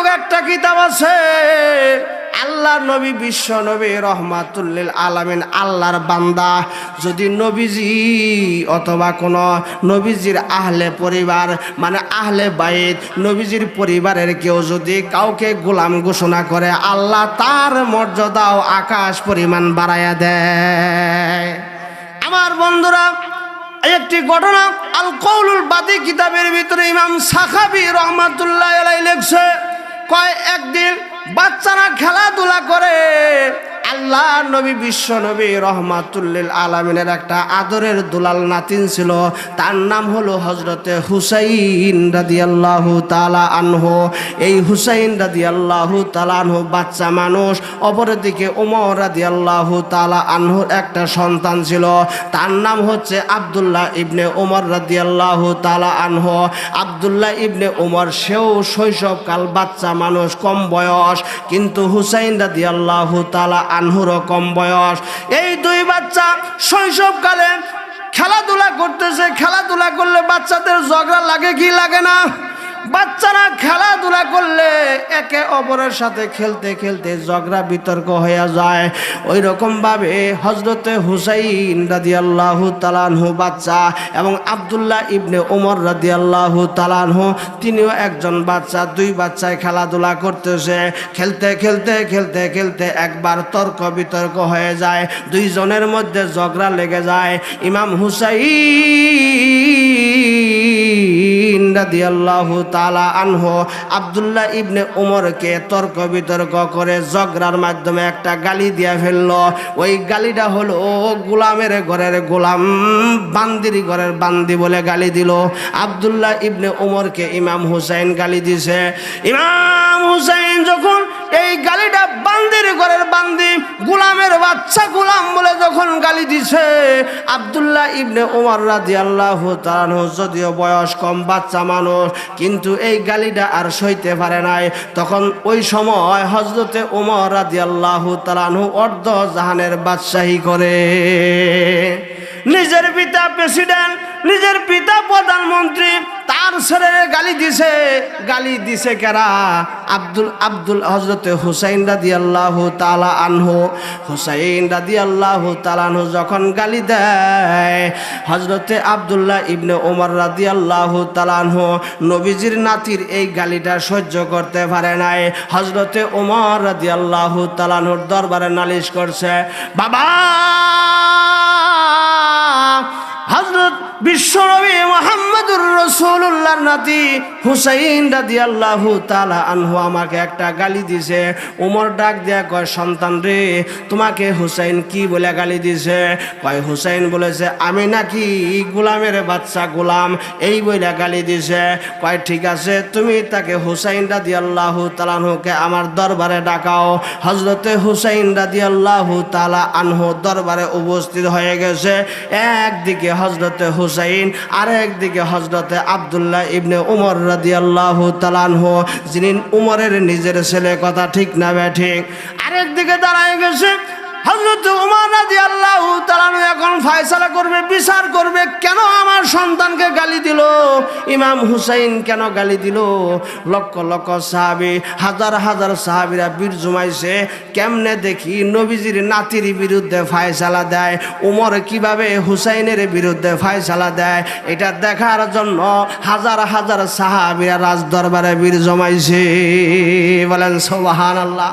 নামক একটা কিতাব আছে। আল্লাহ নবী বিশ্ব নবী রহমাতুল লিল আলামিন আল্লাহর বান্দা যদি নবীজি অথবা কোন নবীজির আহলে পরিবার মানে আহলে বাইত নবীজির পরিবারের কেউ যদি কাউকে গোলাম ঘোষণা করে আল্লাহ তার মর্যাদাও আকাশ পরিমাণ বাড়ায়া দেয়। আমার বন্ধুরা, একটি ঘটনা আল কৌলুল বাদী কিতাবের ভিতরে ইমাম সাখাবী রহমাতুল্লাহ আলাইহি লিখছে, কয় একদিন বাচ্চারা খেলাধুলা করে, আল্লাহ নবী বিশ্ব নবী রহমাতুল লিল আলামিনের একটা আদরের দুলাল নাতিন ছিল, তার নাম হলো হযরতে হুসাইন রাদিয়াল্লাহু তাআলা আনহু। এই হুসাইন রাদিয়াল্লাহু তাআলা আনহু বাচ্চা মানুষ, অপরদিকে ওমর রাদিয়াল্লাহু তাআলা আনহুর একটা সন্তান ছিল, তার নাম হচ্ছে আব্দুল্লাহ ইবনে ওমর রাদিয়াল্লাহু তাআলা আনহু। আব্দুল্লাহ ইবনে ওমর সেও শৈশবকাল বাচ্চা মানুষ, কম বয়স, কিন্তু হুসাইন রাদিয়াল্লাহু তাআলা আনহুর কম বয়স। এই দুই বাচ্চা শৈশবকালে খেলাধুলা করতেছে। খেলাধুলা করলে বাচ্চাদের ঝগড়া লাগে কি লাগে না? বাচ্চারা খেলাধুলা করলে একে অপরের সাথে খেলতে খেলতে ঝগড়া বিতর্ক হয়ে যায়। ওই রকম ভাবে হযরতে হুসাইন রাদিয়াল্লাহু তাআলা আনহু বাচ্চা এবং আব্দুল্লাহ ইবনে ওমর রাদিয়াল্লাহু তাআলা আনহু তিনিও একজন বাচ্চা। দুই বাচ্চায় খেলাধুলা করতেছে, খেলতে খেলতে খেলতে খেলতে একবার তর্ক বিতর্ক হয়ে যায়, দুইজনের মধ্যে ঝগড়া লেগে যায়। ইমাম হুসাইন রাদিয়াল্লাহু তাআলা আনহু আব্দুল্লাহ ইবনে ওমরকে তর্ক বিতর্ক করে ঝগড়ার মাধ্যমে একটা গালি দিয়ে ফেললো। ওই গালিটা হলো গোলামের ঘরের গোলাম, বান্দির ঘরের বান্দি বলে গালি দিল। আব্দুল্লাহ ইবনে ওমরকে ইমাম হুসাইন গালি দিছে। ইমাম হুসাইন যখন এই গালিটা বান্দির ঘরের বান্দি, গোলামের বাচ্চা গোলাম বলে যখন গালি দিছে, আব্দুল্লাহ ইবনে ওমর রাদিয়াল্লাহু তাআলা আনহু যদিও বয়স কম, বাচ্চা মানুষ, কিন্তু এই গালিটা আর সইতে পারে নাই। তখন ওই সময় হযরতে ওমর রাদিয়াল্লাহু তাআলা আনহু অর্ধ জাহানের বাদশাহী করে। নিজের পিতা প্রেসিডেন্ট, নিজের পিতা প্রধানমন্ত্রী, তার ছেলের গালি দিছে। গালি দিছে কারা? আব্দুল হযরতে হুসাইন রাদিয়াল্লাহু তাআলা আনহু। হুসাইন রাদিয়াল্লাহু তাআলা আনহু যখন গালি দেয়, হযরতে আব্দুল্লাহ ইবনে ওমর রাদিয়াল্লাহু তাআলা আনহু নবীজির নাতির এই গালিটা সহ্য করতে পারে নাই। হযরতে ওমর রাদিয়াল্লাহু তাআলা আনহুর দরবারে নালিশ করছে, বাবা হযরত বিশ্বনবী মুহাম্মদুর রাসূলুল্লাহর নাতি হুসাইন রাদিয়াল্লাহু তাআলা আনহু আমাকে একটা গালি দিছে। ওমর ডাক দেয়া কয়, সন্তান রে, তোমাকে হুসাইন কি বলে গালি দিছে? কয় হুসাইন বলেছে আমি নাকি গোলামের বাচ্চা গোলাম, এই বলে গালি দিছে। কয় ঠিক আছে, তুমি তাকে হুসাইন রাদিয়াল্লাহু তাআলা আনহুকে আমার দরবারে ডাকাও। হযরতে হুসাইন রাদিয়াল্লাহু তাআলা আনহু দরবারে উপস্থিত হয়ে গেছে। একদিকে হযরতে হুসাইন, আর একদিকে হযরতে আব্দুল্লাহ ইবনে ওমর রাদিয়াল্লাহু তাআলা আনহু, যিনি উমরের নিজের ছেলে, কথা ঠিক না ঠিক? আরেকদিকে দাঁড়ায় গেছে হযরত ওমর রাদিয়াল্লাহু তাআলা আনহু। এখন ফয়সালা করবে, বিচার করবে, কেন আমার সন্তানকে গালি দিল, ইমাম হুসাইন কেন গালি দিল। লক্ষ লক্ষ সাহাবী, হাজার হাজার সাহাবীরা বীর জমাইছে, কেমনে দেখি নবীজির নাতির বিরুদ্ধে ফয়সালা দেয়, ওমর কিভাবে হুসাইনের বিরুদ্ধে ফয়সালা দেয়, এটা দেখার জন্য হাজার হাজার সাহাবীরা রাজ দরবারে বীর জমাইছে। বলেন সুবহানাল্লাহ।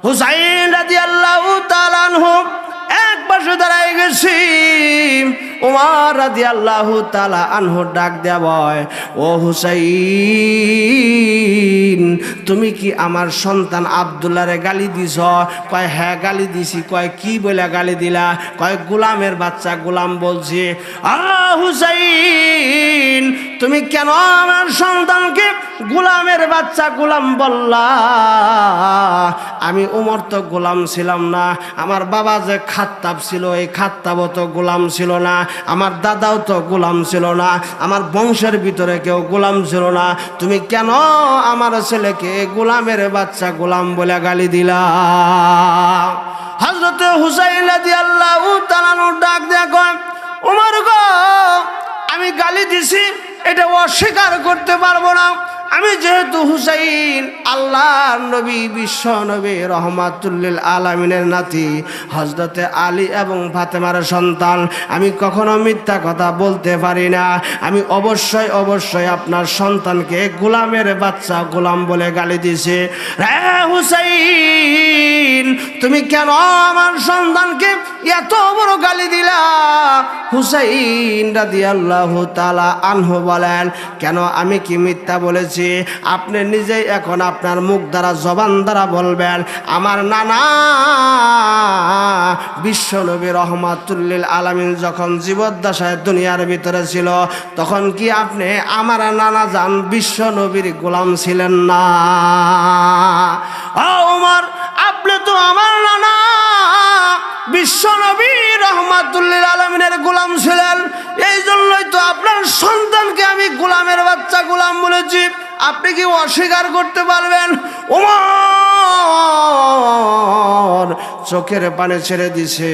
হুসাইন রাদিয়াল্লাহু তাআলা আনহু এক পাশে দাঁড়ায় গেছি। ওমর রাদিয়াল্লাহু তাআলা আনহু ডাক দেয়া বয়, ও হুসাইন, তুমি কি আমার সন্তান আব্দুল্লাহরে গালি দিছ? কয় হ্যাঁ গালি দিছি। কয় কি বলে গালি দিলা? কয় গোলামের বাচ্চা গোলাম বলছি। হুসাইন, তুমি কেন আমার সন্তানকে গোলামের বাচ্চা গোলাম বললা? আমি ওমর তো গোলাম ছিলাম না, আমার বাবা যে খাত্তাব ছিল, এই খাত্তাবও তো গোলাম ছিল না, আমার দাদাও তো গোলাম ছিল না, আমার বংশের ভিতরে কেউ গোলাম ছিল না, তুমি কেন আমার ছেলেকে গোলামের বাচ্চা গোলাম বলে গালি দিলা? হযরত হুসাইন রাদিয়াল্লাহু তাআলা ডাক দেয়া কয়, ওমর গো, আমি গালি দিছি এটা অস্বীকার করতে পারবো না। আমি যেহেতু হুসাইন আল্লাহর নবী বিশ্ব নবী রহমাতুল লিল আলামিনের নাতি হযরতে আলী এবং ফাতেমার সন্তান, আমি কখনো মিথ্যা কথা বলতে পারি না। আমি অবশ্যই অবশ্যই আপনার সন্তানকে গোলামের বাচ্চা গোলাম বলে গালি দিছে। রে হুসাইন, তুমি কেন আমার সন্তানকে এত বড় গালি দিলা? হুসাইন রাদিয়াল্লাহু তাআলা আনহু বলেন, কেন আমি কি মিথ্যা বলেছি? আপনি নিজেই এখন আপনার মুখ দ্বারা জবান দ্বারা বলবেন, আমার নানা বিশ্বনবী রহমাতুল লিল আলামিন যখন জীবদ্দশায় দুনিয়ার ভিতরে ছিল, তখন কি আপনি আমার নানা জান বিশ্বনবীর গোলাম ছিলেন না? ও ওমর, আপনি তো আমার নানা বিশ্বনবী রহমাতুল লিল আলামিনের গোলাম ছিলেন, এই জন্যই তো আপনার সন্তানকে আমি গোলামের বাচ্চা গোলাম বলেছি। আপনি কি অস্বীকার করতে পারবেন? ওমর চোখের পানি ছেড়ে দিছে,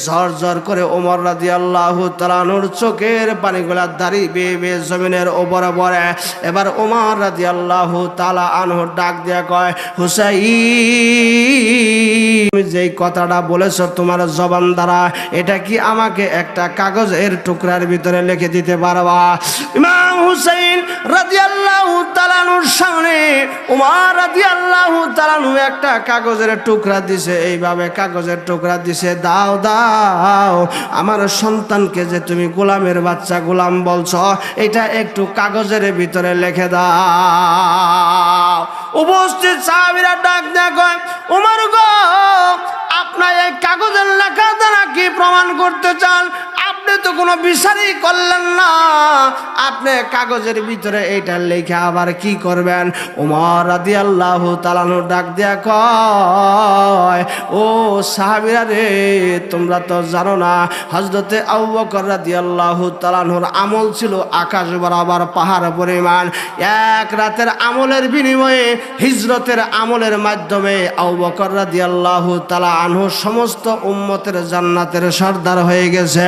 ঝর ঝর করে ওমর রাদিয়াল্লাহু তাআলা আনহুর চোখের পানিগুলা দাঁড়িয়ে বেয়ে বেয়ে জমিনের ওপরে পড়ে। এবার ওমর রাদিয়াল্লাহু তাআলা আনহু ডাক দিয়া কয়, হুসাইন, তুমি যেই কথাটা বলেছ তোমার জবান দ্বারা, এটা কি আমাকে একটা কাগজের টুকরার ভিতরে লিখে দিতে পারবা? ইমাম হুসাইন রাদিয়াল্লাহু তাআলা আনহুর সামনে ওমর রাদিয়াল্লাহু তাআলা আনহু একটা কাগজের টুকরা দিছে, এইভাবে কাগজের টুকরা দিছে, দাও দাও আমার সন্তানকে যে তুমি গোলামের বাচ্চা গোলাম বলছো, এটা একটু কাগজের ভিতরে লিখে দাও। উপস্থিত সাহাবীরা ডাক দেয়া কয়, ওমর গো, আপনার এই কাগজের লেখা দ্বারা কি প্রমাণ করতে চান? আপনি তো কোনো বিচারই করলেন না, আপনি কাগজের ভিতরে এইটা লেখা আবার কি করবেন? ওমর রাদিয়াল্লাহু তাআলা ডাক দেয়া কয়, ও সাহাবীরা রে, তোমরা তো জানো না হযরতে আবু বকর রাদিয়াল্লাহু তাআলার আমল ছিল আকাশ বরাবর পাহাড় পরিমাণ। এক রাতের আমলের বিনিময়ে হিজরতের আমলের মাধ্যমে আবু বকর রাদিয়াল্লাহু তাআলা আনহু সমস্ত উম্মতের জান্নাতের সর্দার হয়ে গেছে।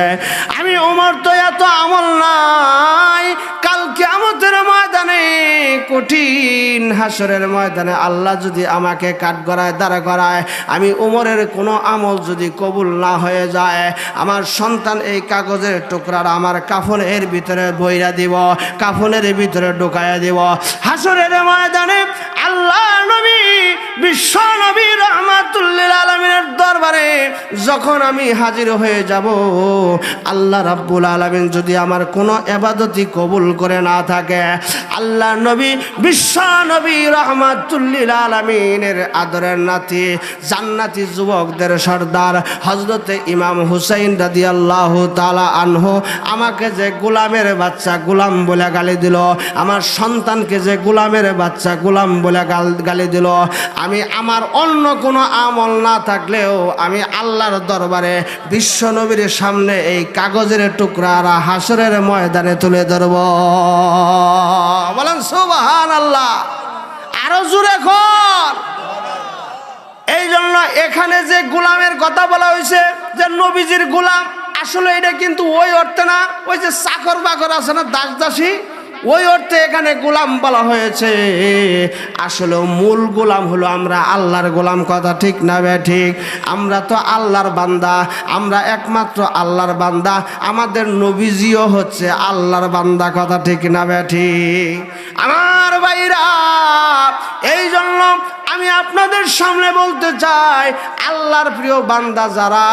আমি ওমর তো এত আমল নাই, কাল কিয়ামতের ময়দানে কঠিন হাসরের ময়দানে আল্লাহ যদি আমাকে কাঠগড়ায় দাঁড়া করায়, আমি ওমরের কোনো আমল যদি কবুল না হয়ে যায়, আমার সন্তান এই কাগজের টুকরার আমার কাফনের ভিতরে বইরা দিব, কাফনের ভিতরে ঢুকাইয়া দিব। হাসরের ময়দানে আল্লাহ নবী বিশ্ব নবী রহমাতুল লিল আলামিনের দরবারে যখন আমি হাজির হয়ে যাব, আল্লাহ রাব্বুল আলামিন যদি আমার কোনো ইবাদতই কবুল করে না থাকে, আল্লাহ নবী বিশ্ব নবী রহমাতুল লিল আলামিনের আদরের নাতি জান্নাতি যুবকদের সর্দার হযরতে ইমাম হুসাইন রাদিয়াল্লাহু তাআলা আনহু আমাকে যে গোলামের বাচ্চা গোলাম বলে গালি দিল, আমার সন্তানকে যে গোলামের বাচ্চা গোলাম বলে গালি দিল, আমি আমার অন্য কোনো আমল না থাকলেও আমি আল্লাহর দরবারে বিশ্ব নবীর সামনে এই কাগজের টুকরা হাসরের ময়দানে তুলে ধরব। বলেন সুবহানাল্লাহ, আরো জোরে কর। এই জন্য এখানে যে গোলামের কথা বলা হয়েছে যে নবীজির গোলাম, আসলে এটা কিন্তু ওই অর্থে না, ওই যে চাকর বাকর আছে না, দাস দাসী, ওই অর্থে এখানে গোলাম বলা হয়েছে। আসলে মূল গোলাম হলো আমরা আল্লাহর গোলাম। কথা ঠিক না বে ঠিক? আমরা তো আল্লাহর বান্দা, আমরা একমাত্র আল্লাহর বান্দা, আমাদের নবীজিও হচ্ছে আল্লাহর বান্দা। কথা ঠিক না বে ঠিক? আমার ভাইরা, এই জন্য আমি আপনাদের সামনে বলতে চাই, আল্লাহর প্রিয় বান্দা যারা,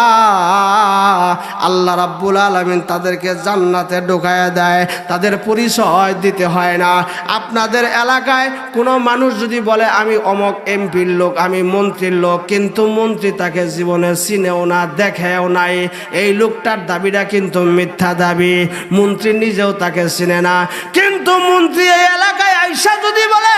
আল্লাহ রাব্বুল আলামিন তাদেরকে জান্নাতে ঢোকায়া দেয়, তাদের পরিচয় দিতে হয় না। আপনাদের এলাকায় কোনো মানুষ যদি বলে আমি অমক এমপির লোক, আমি মন্ত্রীর লোক, কিন্তু মন্ত্রী তাকে জীবনে চিনেও না, দেখেও নাই, এই লোকটার দাবিটা কিন্তু মিথ্যা দাবি। মন্ত্রী নিজেও তাকে চিনে না, কিন্তু মন্ত্রী এই এলাকায় আইসা যদি বলে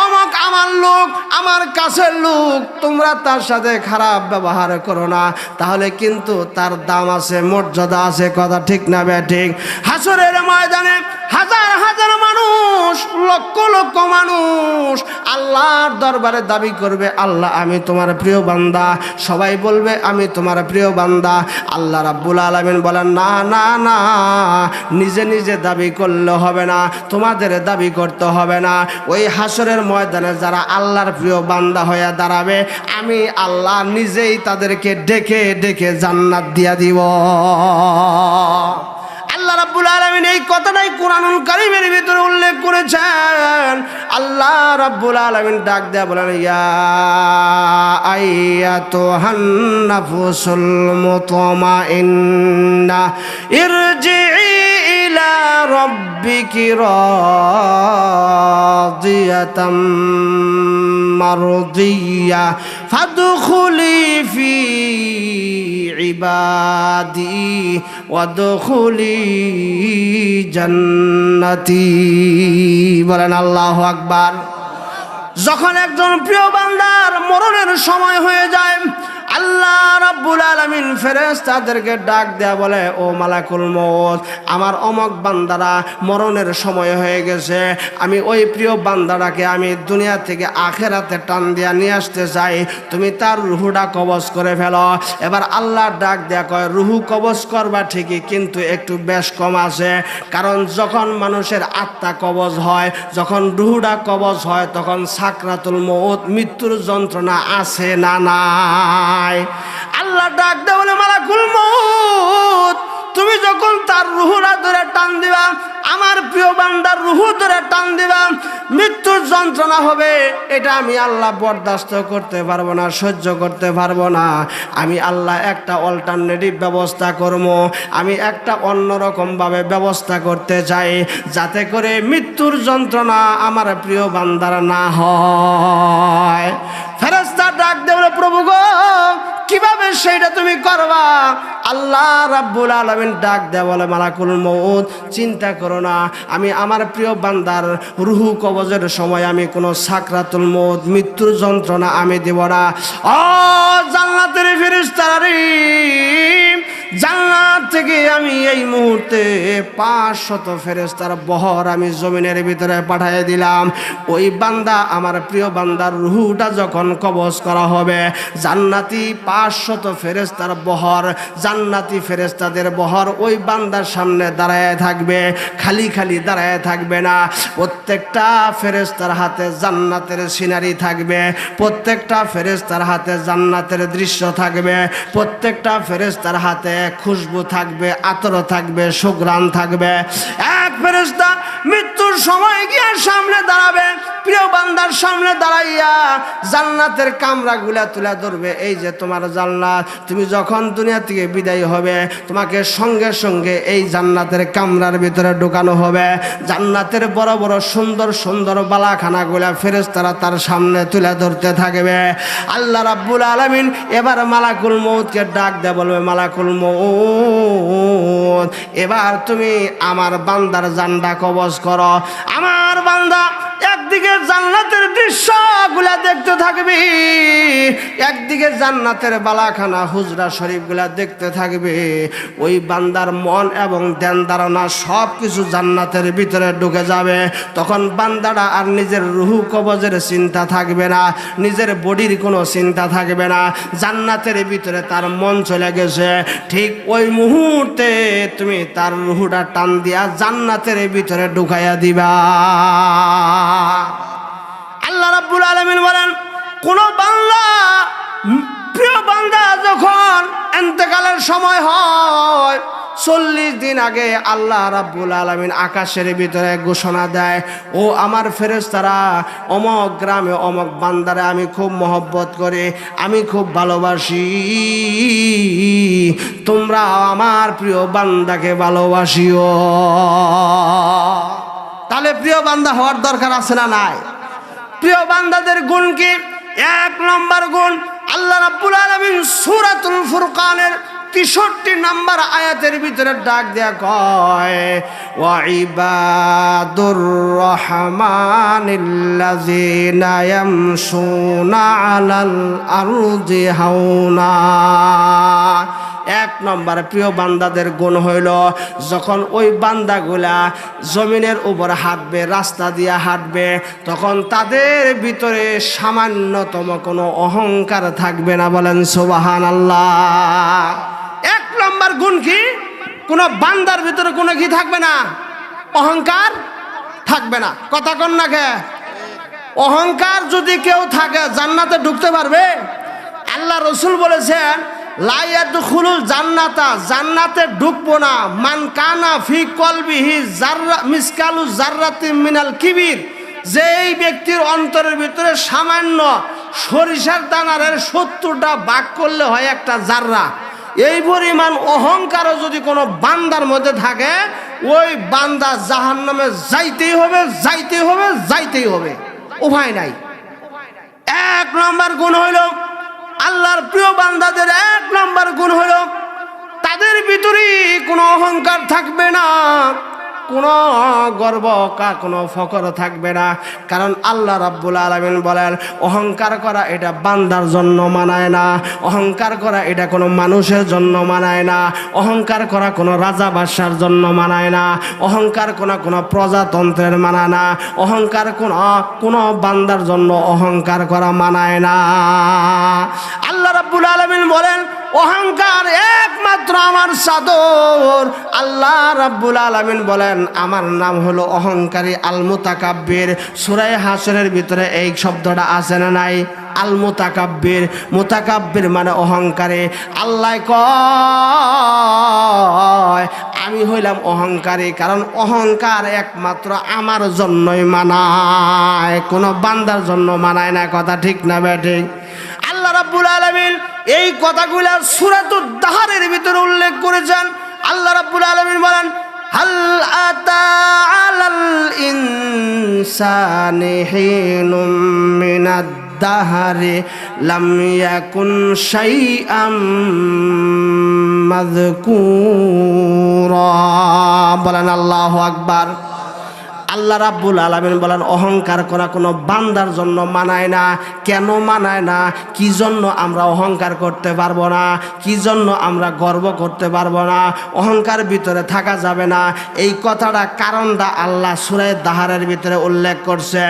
অমক আমার লোক, আমার কাছের লোক, তোমরা তার সাথে খারাপ ব্যবহার করো না, তাহলে কিন্তু তার দাম আছে, মর্যাদা আছে। কথা ঠিক না বে ঠিক? হাসরের ময়দানে হাজার হাজার মানুষ মানুষ, লক্ষ লক্ষ মানুষ আল্লাহর দরবারে দাবি করবে, আল্লাহ আমি তোমার প্রিয় বান্দা। সবাই বলবে আমি তোমার প্রিয় বান্দা। আল্লাহ রাব্বুল আলামিন বলেন না না না, নিজে নিজে দাবি করলে হবে না, তোমাদের দাবি করতে হবে না। ওই হাসরের ময়দানে যারা আল্লাহর প্রিয় বান্দা হয়ে দাঁড়াবে, আমি আল্লাহ নিজেই তাদেরকে ডেকে ডেকে জান্নাত দিয়া দিব। আল্লাহ রাব্বুল আলামিন এই কথাটাই কুরআনুল কারীমের ভিতরে উল্লেখ করেছেন। আল্লাহ রাব্বুল আলামিন ডাক দেয়া বলেন, ইয়া আইয়াতুহান নাফসুল মুতমাইন্না ইরজিই ইলা রাব্বিকি রাদিয়াতাম মারদিয়া ফাদখুলি ফি ইবাদি ওয়াদখুলি জান্নাতি। বলেন আল্লাহু আকবার। যখন একজন প্রিয় বান্দার মরণের সময় হয়ে যায়, আল্লাহ রাব্বুল আলামিন ফেরেশতাদেরকে ডাক দেয়া বলে, ও মালাকুল মউত, আমার অমক বান্দারা মরণের সময় হয়ে গেছে, আমি ওই প্রিয় বান্দাটাকে আমি দুনিয়া থেকে আখেরাতে টান দিয়া নিয়ে আসতে চাই, তুমি তার রুহুটা কবজ করে ফেলো। এবার আল্লাহ ডাক দেয়া কয়, রুহু কবজ করবা ঠিকই, কিন্তু একটু বেশ কম আছে। কারণ যখন মানুষের আত্মা কবজ হয়, যখন রুহুটা কবজ হয়, তখন সাকরাতুল মউত, মৃত্যুর যন্ত্রণা আছে না নাই? আল্লাহ ডাক দেয়া বলে, মালাকুল মউত, তুমি যখন তার রুহুরা ধরে টান দিবা, আমার প্রিয় বান্দার রুহু ধরে টান দিবা, মৃত্যুর যন্ত্রণা হবে, এটা আমি আল্লাহ বরদাস্ত করতে পারবো না, সহ্য করতে পারবো না। আমি আল্লাহ একটা অল্টারনেটিভ ব্যবস্থা করব, আমি একটা অন্যরকমভাবে ব্যবস্থা করতে চাই, যাতে করে মৃত্যুর যন্ত্রণা আমার প্রিয় বান্দার না হয়। ফেরেশতা ডাক দেবে, প্রভু গো, কিভাবে সেইটা তুমি করবা? আল্লাহ রাব্বুল আলামিন ডাক দেয়া বলে, মালাকুল মউত, চিন্তা করো না, আমি আমার প্রিয় বান্দার রুহু কবজের সময় আমি কোনো সাকরাতুল মউত, মৃত্যুর যন্ত্রণা আমি দেব না। ও জান্নাতের ফেরেশতারা, জান্নাত থেকে আমি এই মুহূর্তে 500 ফেরেশতার বহর আমি জমিনের ভিতরে পাঠিয়ে দিলাম। ওই বান্দা, আমার প্রিয় বান্দার রুহুটা যখন কবজ করা হবে, জান্নাতি 500 ফেরেশতার বহর, জান্নাতি ফেরেশতাদের বহর ওই বান্দার সামনে দাঁড়ায় থাকবে, খালি খালি দাঁড়ায় থাকবে না। প্রত্যেকটা ফেরেশতার হাতে জান্নাতের সিনারি থাকবে, প্রত্যেকটা ফেরেশতার হাতে জান্নাতের দৃশ্য থাকবে, প্রত্যেকটা ফেরেশতার হাতে খুশবু থাকবে, আতর থাকবে, সুঘ্রাণ থাকবে। এক ফেরেশতা মৃত্যুর সময় গিয়ে সামনে দাঁড়াবে, প্রিয় বান্দার সামনে দাঁড়াইয়া জান্নাতের কামরাগুলা তুলে ধরবে, এই যে তোমার জান্নাত, তুমি যখন দুনিয়া থেকে বিদায় হবে, তোমাকে সঙ্গে সঙ্গে এই জান্নাতের কামরার ভিতরে ঢুকানো হবে। জান্নাতের বড় বড় সুন্দর সুন্দর বালাখানাগুলা ফেরেশতারা তার সামনে তুলে ধরতে থাকবে। আল্লাহ রাব্বুল আলামিন এবার মালাকুল মউতকে ডাক দেয়া বলবে, মালাকুল মউত, এবার তুমি আমার বান্দার জানটা কবজ করো। আমার বান্দা একদিকে জান্নাতের দৃশ্যগুলা দেখতে থাকবি, একদিকে জান্নাতের বালাখানা হুজরা শরীফগুলা দেখতে থাকবে। ওই বান্দার মন এবং ধ্যান ধারণা সব কিছু জান্নাতের ভিতরে ঢুকে যাবে। তখন বান্দাটা আর নিজের রুহু কবজের চিন্তা থাকবে না, নিজের বডির কোনো চিন্তা থাকবে না, জান্নাতের ভিতরে তার মন চলে গেছে। ঠিক ওই মুহূর্তে তুমি তার রুহুটা টান দিয়া জান্নাতের ভিতরে ঢুকাইয়া দিবা। আল্লাহ রাব্বুল আলামিন বলেন, কোন বান্দা, প্রিয় বান্দা যখন ইন্তেকালের সময় হয়, 40 দিন আগে আল্লাহ রাব্বুল আলামিন আকাশের ভিতরে ঘোষণা দেয়, ও আমার ফেরেশতারা, অমক গ্রামে অমক বান্দারে আমি খুব মহব্বত করি, আমি খুব ভালোবাসি, তোমরা আমার প্রিয় বান্দাকে ভালোবাসিও। তাহলে প্রিয় বান্দা হওয়ার দরকার আছে না নাই? প্রিয় বান্দাদের গুণ কি? 1 নম্বর গুণ, আল্লাহ রাব্বুল আলামিন সূরাতুল ফুরকানের 63 নম্বর আয়াতের ভিতরে ডাক দেয়া কয়, ওয়া ইবাদুর রহমানিল্লাযিনা ইয়ামশুনা আলাল আরদি হাওনা। এক নম্বর প্রিয় বান্দাদের গুণ হইল যখন ওই বান্দাগুলা জমিনের উপর হাঁটবে, রাস্তা দিয়ে হাঁটবে, তখন তাদের ভিতরে সামান্যতম কোনো অহংকার থাকবে না। বলেন সুবহানাল্লাহ। এক নম্বর গুণ কি? কোনো বান্দার ভিতরে কোনো কি থাকবে না? অহংকার থাকবে না। কথা কন না কে? অহংকার যদি কেউ থাকে জান্নাতে ঢুকতে পারবে? আল্লাহ রসুল বলেছেন লা ইয়াদখুলুল জান্নাতা, জান্নাতে ঢুকবো না মান কানা ফি কলবিহি জাররা মিসকালু জাররাতিন মিনাল কিবির, যেই ব্যক্তির অন্তরের ভিতরে সামান্য সরিষার দানার 70টা ভাগ করলে হয় একটা জাররা, এই পরিমাণ অহংকারও যদি কোনো বান্দার মধ্যে থাকে, ওই বান্দা জাহান্নামে যাইতেই হবে, যাইতেই হবে, যাইতেই হবে, উপায় নাই। এক নম্বর গুণ হইল আল্লাহর প্রিয় বান্দাদের এক নম্বর গুণ হইল তাদের ভিতরে কোনো অহংকার থাকবে না, কোনো গর্ব কোনো ফখর থাকবে না। কারণ আল্লাহ রাব্বুল আলামিন বলেন অহংকার করা এটা বান্দার জন্য মানায় না, অহংকার করা এটা কোনো মানুষের জন্য মানায় না, অহংকার করা কোনো রাজা বাদশার জন্য মানায় না, অহংকার কোনো প্রজাতন্ত্রের মানায় না, অহংকার কোনো বান্দার জন্য অহংকার করা মানায় না। আল্লাহ রাব্বুল আলামিন বলেন অহংকার একমাত্র আমার চাদর। আল্লাহ রাব্বুল আলামিন বলেন আমার নাম হলো অহংকারী, আল মুতাকাব্বির। সূরা হাসরের ভিতরে এই শব্দটা আছে না নাই? আল মুতাকাব্বির, মুতাকাব্বির মানে অহংকারী। আল্লাহ কয় আমি হইলাম অহংকারী, কারণ অহংকার একমাত্র আমার জন্যই মানায়, কোনো বান্দার জন্য মানায় না। কথা ঠিক না বেঠিক? আল্লাহ রাব্বুল আলামিন এই কথাগুলা সূরাতুদ দাহরের ভিতরে উল্লেখ করেছেন। আল্লাহ রাব্বুল আলামিন বলেন হাল আতা আলাল ইনসানি হিনুম মিনাদ দাহরি লাম ইয়াকুন শাইআম মাযকুরা। বলেন আল্লাহু আকবার। আল্লাহ রাব্বুল আলামিন বলেন অহংকার করা কোনো বান্দার জন্য মানায় না। কেন মানায় না? কি জন্য আমরা অহংকার করতে পারবো না? কি জন্য আমরা গর্ব করতে পারবো না? অহংকার ভিতরে থাকা যাবে না, এই কথাটা কারণটা আল্লাহ সূরা দাহরের ভিতরে উল্লেখ করছে।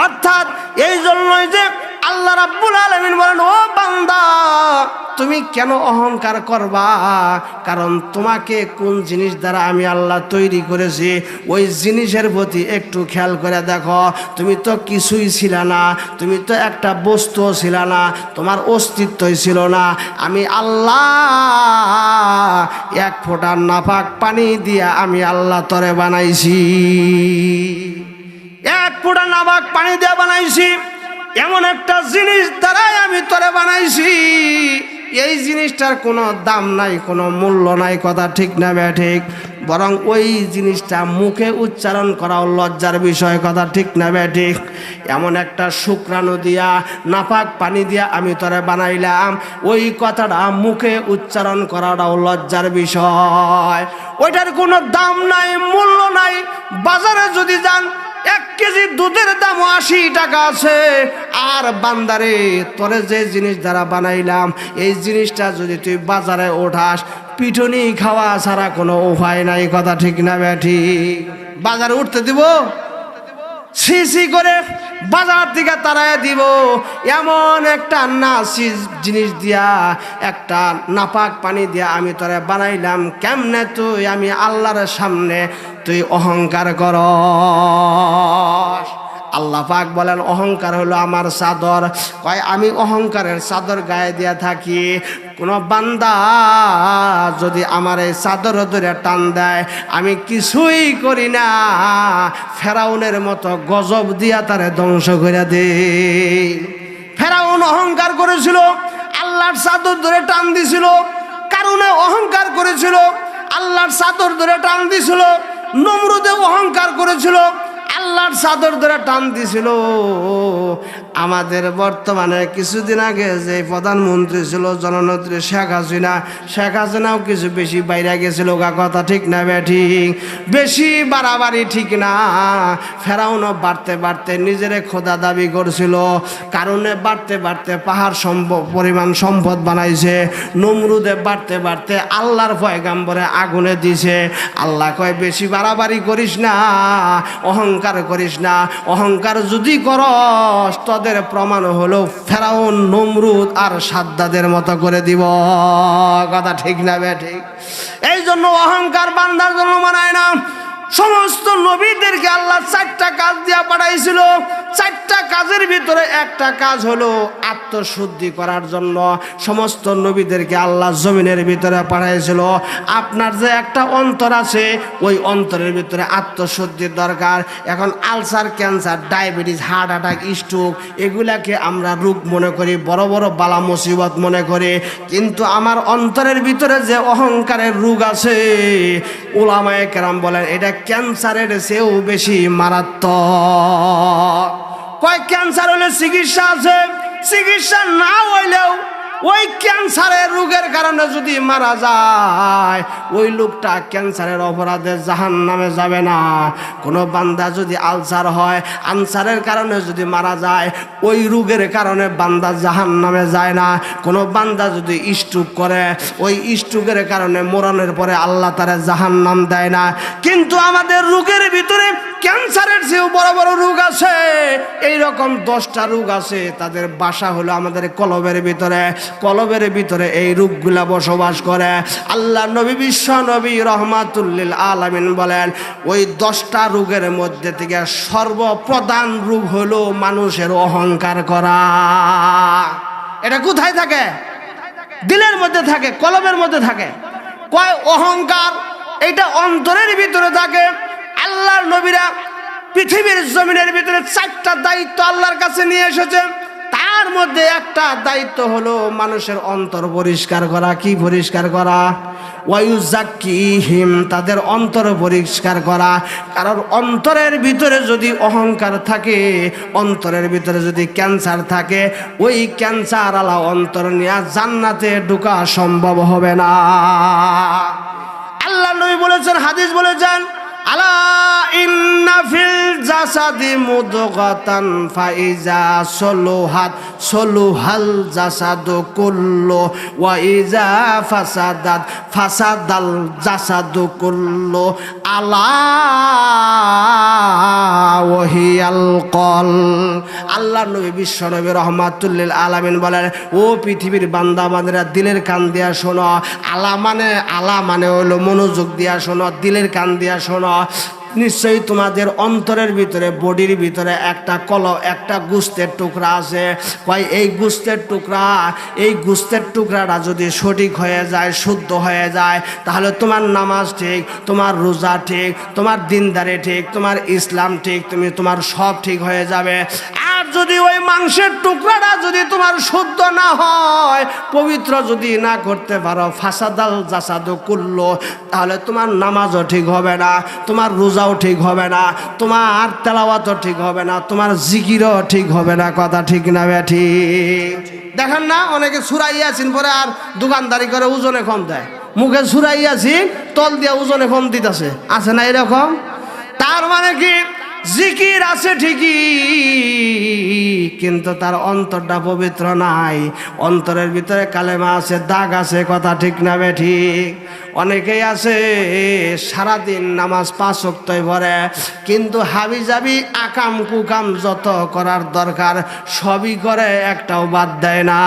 অর্থাৎ এই জন্যই যে আল্লাহ রাব্বুল আলামিন বলেন ও বান্দা তুমি কেন অহংকার করবা? কারণ তোমাকে কোন জিনিস দ্বারা আমি আল্লাহ তৈরি করেছি ওই জিনিসের প্রতি একটু খেয়াল করে দেখো। তুমি তো কিছুই ছিল না, তুমি তো একটা বস্তুও ছিল না, তোমার অস্তিত্বই ছিল না। আমি আল্লাহ এক ফোঁটা নাপাক পানি দিয়া আমি আল্লাহ তরে বানাইছি, এক ফোঁটা নাপাক পানি দিয়া বানাইছি। এমন একটা জিনিস দ্বারাই আমি তরে বানাইছি, এই জিনিসটার কোনো দাম নাই, কোনো মূল্য নাই। কথা ঠিক না ঠিক? বরং ওই জিনিসটা মুখে উচ্চারণ করাও লজ্জার বিষয়। কথা ঠিক না ঠিক? এমন একটা শুক্রাণু দিয়া নাপাক পানি দিয়া আমি তরে বানাইলাম, ওই কথাটা মুখে উচ্চারণ করাটাও লজ্জার বিষয়। ওইটার কোনো দাম নাই, মূল্য নাই। বাজারে যদি যান 1 কেজি দুধের দাম 80 টাকা আছে, আর বান্দারে তোরে যে জিনিস দ্বারা বানাইলাম এই জিনিসটা যদি তুই বাজারে ওঠাস পিটুনি খাওয়া ছাড়া কোনো উপায় নাই। কথা ঠিক না বেঠি? বাজারে উঠতে দিব? সিসি করে বাজার থেকে তারাই দিব। এমন একটা নাসিস জিনিস দিয়া একটা নাপাক পানি দিয়া আমি তোরে বানাইলাম, কেমনে তুই আমি আল্লাহর সামনে তুই অহংকার করস? আল্লাহ পাক বলেন অহংকার হলো আমার চাদর। কয় আমি অহংকারের চাদর গায়ে দিয়া থাকি, কোনো বান্দা যদি আমার এই চাদর ধরে টান দেয় আমি কিছুই করি না, ফেরাউনের মতো গজব দিয়া তারে ধ্বংস করে দেই। ফেরাউন অহংকার করেছিল, আল্লাহর চাদর ধরে টান দিছিল। কারণে অহংকার করেছিল, আল্লাহর চাদর ধরে টান দিছিল। নমরুদে অহংকার করেছিল, আল্লাহর চাদর ধরে টান দিছিল। আমাদের বর্তমানে কিছুদিন আগে যে প্রধানমন্ত্রী ছিল জননেত্রী শেখ হাসিনা, শেখ হাসিনাও কিছু বেশি বাইরে গেছিল। কথা ঠিক না ঠিক? বেশি বাড়াবাড়ি ঠিক না। ফেরাউনও বাড়তে বাড়তে নিজেরে খোদা দাবি করছিল, কারণে বাড়তে বাড়তে পাহাড় পরিমাণ সম্পদ বানাইছে। নমরুদে বাড়তে বাড়তে আল্লাহর পয়গাম্বরে আগুনে দিছে। আল্লাহ কয় বেশি বাড়াবাড়ি করিস না, অহংকার করিস না। অহংকার যদি করস তোদের প্রমাণ হলো ফেরাউন, নমরুদ আর সাদ্দাদের মতো করে দিব। কথা ঠিক না ঠিক? এই জন্য অহংকার বান্দার জন্য মানায় না। সমস্ত নবীদেরকে আল্লাহ 4টা কাজ দিয়া পাঠাইছিল। 4টা কাজের ভিতরে একটা কাজ হলো আত্মশুদ্ধি করার জন্য সমস্ত নবীদেরকে আল্লাহ জমিনের ভিতরে পাঠাইছিল। আপনার যে একটা অন্তর আছে, ওই অন্তরের ভিতরে আত্মশুদ্ধির দরকার। এখন ulcer, cancer, diabetes, heart attack, stroke এগুলাকে আমরা রোগ মনে করি, বড় বড় বালা মুসিবত মনে করি। কিন্তু আমার অন্তরের ভিতরে যে অহংকারের রোগ আছে, উলামায়ে কেরাম বলেন এটা ক্যান্সারের চেয়েও বেশি মারাত্মক। কয় ক্যান্সার হলে চিকিৎসা আছে, চিকিৎসা না হইলেও ওই ক্যান্সারের রোগের কারণে যদি মারা যায়, ওই লোকটা ক্যান্সারের অপরাধে জাহান্নামে যাবে না। কোনো বান্দা যদি আলসার হয়, আনসারের কারণে যদি মারা যায়, ওই রোগের কারণে বান্দা জাহান্নামে যায় না। কোনো বান্দা যদি স্ট্রোক করে, ওই স্ট্রোকের কারণে মরণের পরে আল্লাহ তারে জাহান্নাম দেয় না। কিন্তু আমাদের রোগের ভিতরে ক্যান্সারের চেয়েও বড় বড় রোগ আছে। এইরকম 10টা রোগ আছে, তাদের বাসা হলো আমাদের কলবের ভিতরে। কলবের ভিতরে এই রোগগুলা বসবাস করে। আল্লাহ নবী, বিশ্ব নবী রহমাতুল্লিল আলামিন বলেন ওই 10টা রোগের মধ্যে থেকে সর্বপ্রধান রোগ হলো মানুষের অহংকার করা। এটা কোথায় থাকে? দিলের মধ্যে থাকে, কলবের মধ্যে থাকে। কয় অহংকার এটা অন্তরের ভিতরে থাকে। আল্লাহর নবীরা পৃথিবীর জমিনের ভিতরে 4টা দায়িত্ব আল্লাহর কাছে নিয়ে এসেছে। তার মধ্যে একটা দায়িত্ব হলো মানুষের অন্তর পরিষ্কার করা। কি পরিষ্কার করা? ওয়ায়ুজাক্কিহিম, তাদের অন্তর পরিষ্কার করা। কারণ অন্তরের ভিতরে যদি অহংকার থাকে, অন্তরের ভিতরে যদি ক্যান্সার থাকে, ওই ক্যান্সার আলা অন্তর নিয়ে জান্নাতে ঢোকা সম্ভব হবে না। আল্লাহ নবী বলেছেন, হাদিস বলেছেন, আলা ইন্না ফিল জাসাদি মুদগাতান ফাইজা সলুহাত সলুহাল জাসাদু কুল্লু ওয়া ইজা ফাসাদাত ফাসাদাল জাসাদু কুল্লু আলা ওয়াহিয়াল কল। আল্লাহর নবী বিশ্ব নবী রহমাতুল্লিল আলামিন বলেন, ও পৃথিবীর বান্দা বান্দারা দিলের কান দিয়া শোনো। আলা মানে হলো মনোযোগ দিয়া শোনো, দিলের কান দিয়া শোনো। নিশ্চয়ই তোমাদের অন্তরের ভিতরে, বডির ভিতরে একটা গোস্তের টুকরা আছে। কয় এই গোস্তের টুকরাটা যদি সঠিক হয়ে যায়, শুদ্ধ হয়ে যায়, তাহলে তোমার নামাজ ঠিক, তোমার রোজা ঠিক, তোমার দিনদারি ঠিক, তোমার ইসলাম ঠিক, তোমার সব ঠিক হয়ে যাবে। আর যদি ওই মাংসের টুকরাটা যদি তোমার শুদ্ধ না হয়, পবিত্র যদি না করতে পারো, ফাসাদাল জাসাদু কুল্লু, তাহলে তোমার নামাজও ঠিক হবে না, তোমার রোজাও ঠিক হবে না, তোমার তেলাওয়াতও ঠিক হবে না, তোমার জিকিরও ঠিক হবে না। কথা ঠিক না ঠিক? দেখেন না, অনেকে সূরা ইয়াসিন পরে আর দোকানদারি করে ওজনে কম দেয়। মুখে সূরা ইয়াসিন, তল দিয়া ওজনে কম দিতেছে। আছে না এরকম? তার মানে কি, জিকির আছে ঠিকই, কিন্তু তার অন্তরটা পবিত্র নাই। অন্তরের ভিতরে কালেমা আছে, দাগ আছে। কথা ঠিক না ঠিক? অনেকেই আছে সারাদিন নামাজ 5 ওয়াক্তই পড়ে, কিন্তু হাবিজাবি আকাম কুকাম যত করার দরকার সবই করে, একটাও বাদ দেয় না।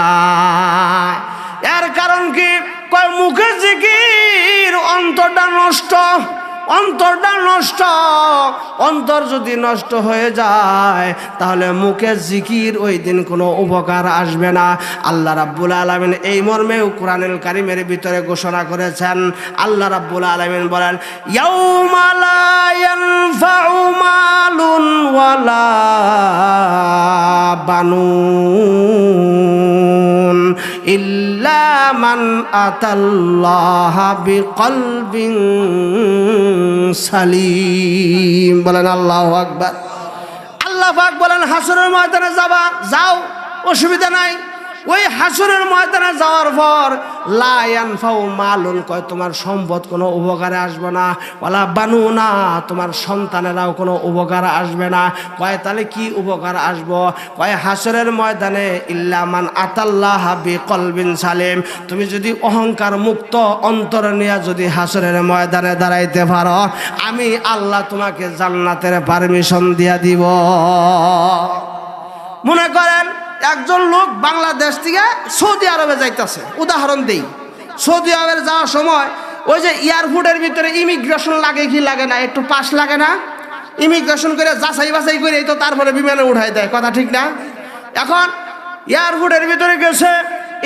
এর কারণ কি? কয় মুখে জিকির, অন্তরটা নষ্ট। অন্তরটা নষ্ট। অন্তর যদি নষ্ট হয়ে যায়, তাহলে মুখে জিকির ওই দিন কোনো উপকার আসবে না। আল্লাহ রাব্বুল আলামিন এই মর্মে কোরআনুল কারীমের ভিতরে ঘোষণা করেছেন। আল্লাহ রাব্বুল আলামিন বলেন, ইয়াউমা লা ইয়ানফাউ মালুন ওয়ালা বানুন ইল্লা মান আতাল্লাহা বিকলবিন সালিম। বলেন আল্লাহু আকবার। আল্লাহ পাক বলেন হাসরের ময়দানে যাবা, যাও, অসুবিধা নাই। ওই হাসরের ময়দানে যাওয়ার পর লা ইয়ানফাউ মালুন, কয় তোমার সম্পদ কোনো উপকারে আসবে না, ওয়ালা বানুনা, তোমার সন্তানেরাও কোনো উপকারে আসবে না। কয় তাহলে কি উপকার আসবো? কয় হাসরের ময়দানে ইল্লা মান আতাল্লাহ বিকলবিন সালিম, তুমি যদি অহংকার মুক্ত অন্তর নিয়ে যদি হাসরের ময়দানে দাঁড়াইতে পারো, আমি আল্লাহ তোমাকে জান্নাতের পারমিশন দিয়া দিব। মনে করেন একজন লোক বাংলাদেশ থেকে সৌদি আরবে যাইতেছে, উদাহরণ দেই। সৌদি আরবে যাওয়ার সময় ওই যে এয়ারপোর্টের ভিতরে ইমিগ্রেশন লাগে কি লাগে না, একটু পাস লাগে না? ইমিগ্রেশন করে যাচাই বাছাই করে তো তারপরে বিমানে উঠাই দেয়, কথা ঠিক না? এখন এয়ারপোর্টের ভিতরে গেছে,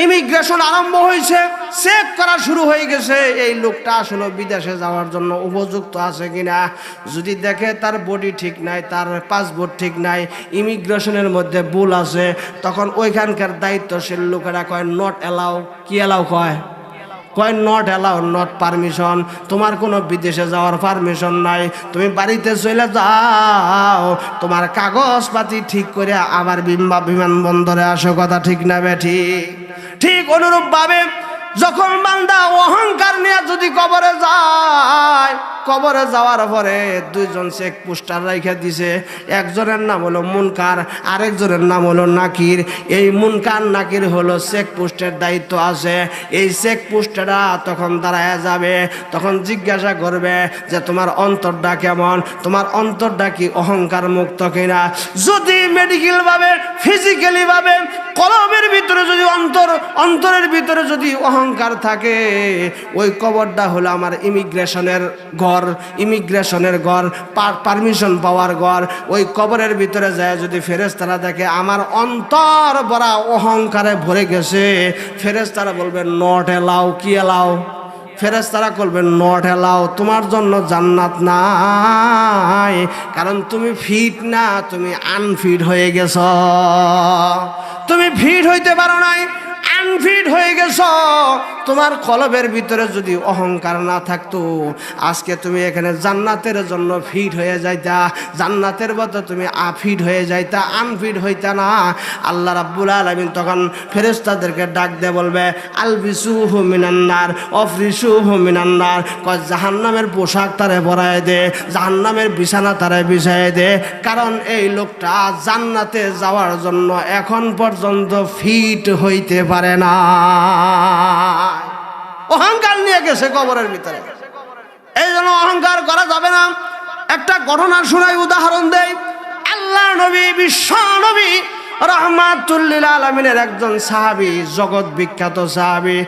ইমিগ্রেশন আরম্ভ হয়েছে, চেক করা শুরু হয়ে গেছে এই লোকটা আসলে বিদেশে যাওয়ার জন্য উপযুক্ত আছে কিনা। যদি দেখে তার বডি ঠিক নাই, তার পাসপোর্ট ঠিক নাই, ইমিগ্রেশনের মধ্যে ভুল আছে, তখন ওইখানকার দায়িত্বশীল লোকেরা কয় নট অ্যালাউ। কি অ্যালাউ কয়? কয় নট অ্যালাউ, নট পারমিশন, তোমার কোনো বিদেশে যাওয়ার পারমিশন নাই, তুমি বাড়িতে চলে যাও, তোমার কাগজপাতি ঠিক করে আবার বিমানবন্দরে আসো, কথা ঠিক না বেঠি? ঠিক অনুরূপভাবে যখন বান্দা অহংকার নিয়ে যদি কবরে যায়, কবরে যাওয়ার পরে দুইজন চেক পোস্টার রেখে দিছে, একজনের নাম হলো মুনকার, আরেকজনের নাম হলো নাকির। এই মুনকার নাকির হলো চেক পোস্টের দায়িত্ব আছে। এই চেক পোস্টটা তখন দাঁড়ায় যাবে, তখন জিজ্ঞাসা করবে যে তোমার অন্তরটা কেমন, তোমার অন্তরটা কি অহংকার মুক্ত কিনা। যদি মেডিকেলভাবে ফিজিক্যালিভাবে কলবের ভিতরে যদি অন্তরের ভিতরে যদি অহংকার থাকে, ওই কবরটা হলো আমার ইমিগ্রেশনের ঘর, ইমিগ্রেশনের ঘর, পারমিশন পাওয়ার ঘর। ওই কবরের ভিতরে যায় যদি ফেরেশতারা দেখে আমার অন্তর ভরা অহংকারে ভরে গেছে, ফেরেশতারা বলবে নট অ্যালাউ। কি অ্যালাউ? ফেরেশতারা বলবেন নট অ্যালাউ, তোমার জন্য জান্নাত নাই, কারণ তুমি ফিট না, তুমি আনফিট হয়ে গেছ, তুমি ফিট হইতে পারো নাই, আনফিট হয়ে গেছ। তোমার কলবের ভিতরে যদি অহংকার না থাকতো, আজকে তুমি এখানে জান্নাতের জন্য ফিট হয়ে যাইতা, জান্নাতের মতো তুমি আফিট হয়ে যাইতা, আনফিট হইতা না। আল্লাহ রাব্বুল আলামিন তখন ফেরেশতাদেরকে ডাক দিয়ে বলবে আলবিসুহু মিনান্নার অফরিসুহু মিনান্নার, কয় জাহান্নামের পোশাক তারে পরায় দে, জাহান্নামের বিছানা তারে বিছায় দে, কারণ এই লোকটা জান্নাতে যাওয়ার জন্য এখন পর্যন্ত ফিট হইতে পারে না। অহংকার নিয়ে গেছে কবরের ভিতরে, এই জন্য অহংকার করা যাবে না। একটা ঘটনা শোনাই, উদাহরণ দেই। আল্লাহ নবী, বিশ্ব নবী রাহমাতুল লিল আলামিনের একজন সাহাবী, জগৎ বিখ্যাত সাহাবী।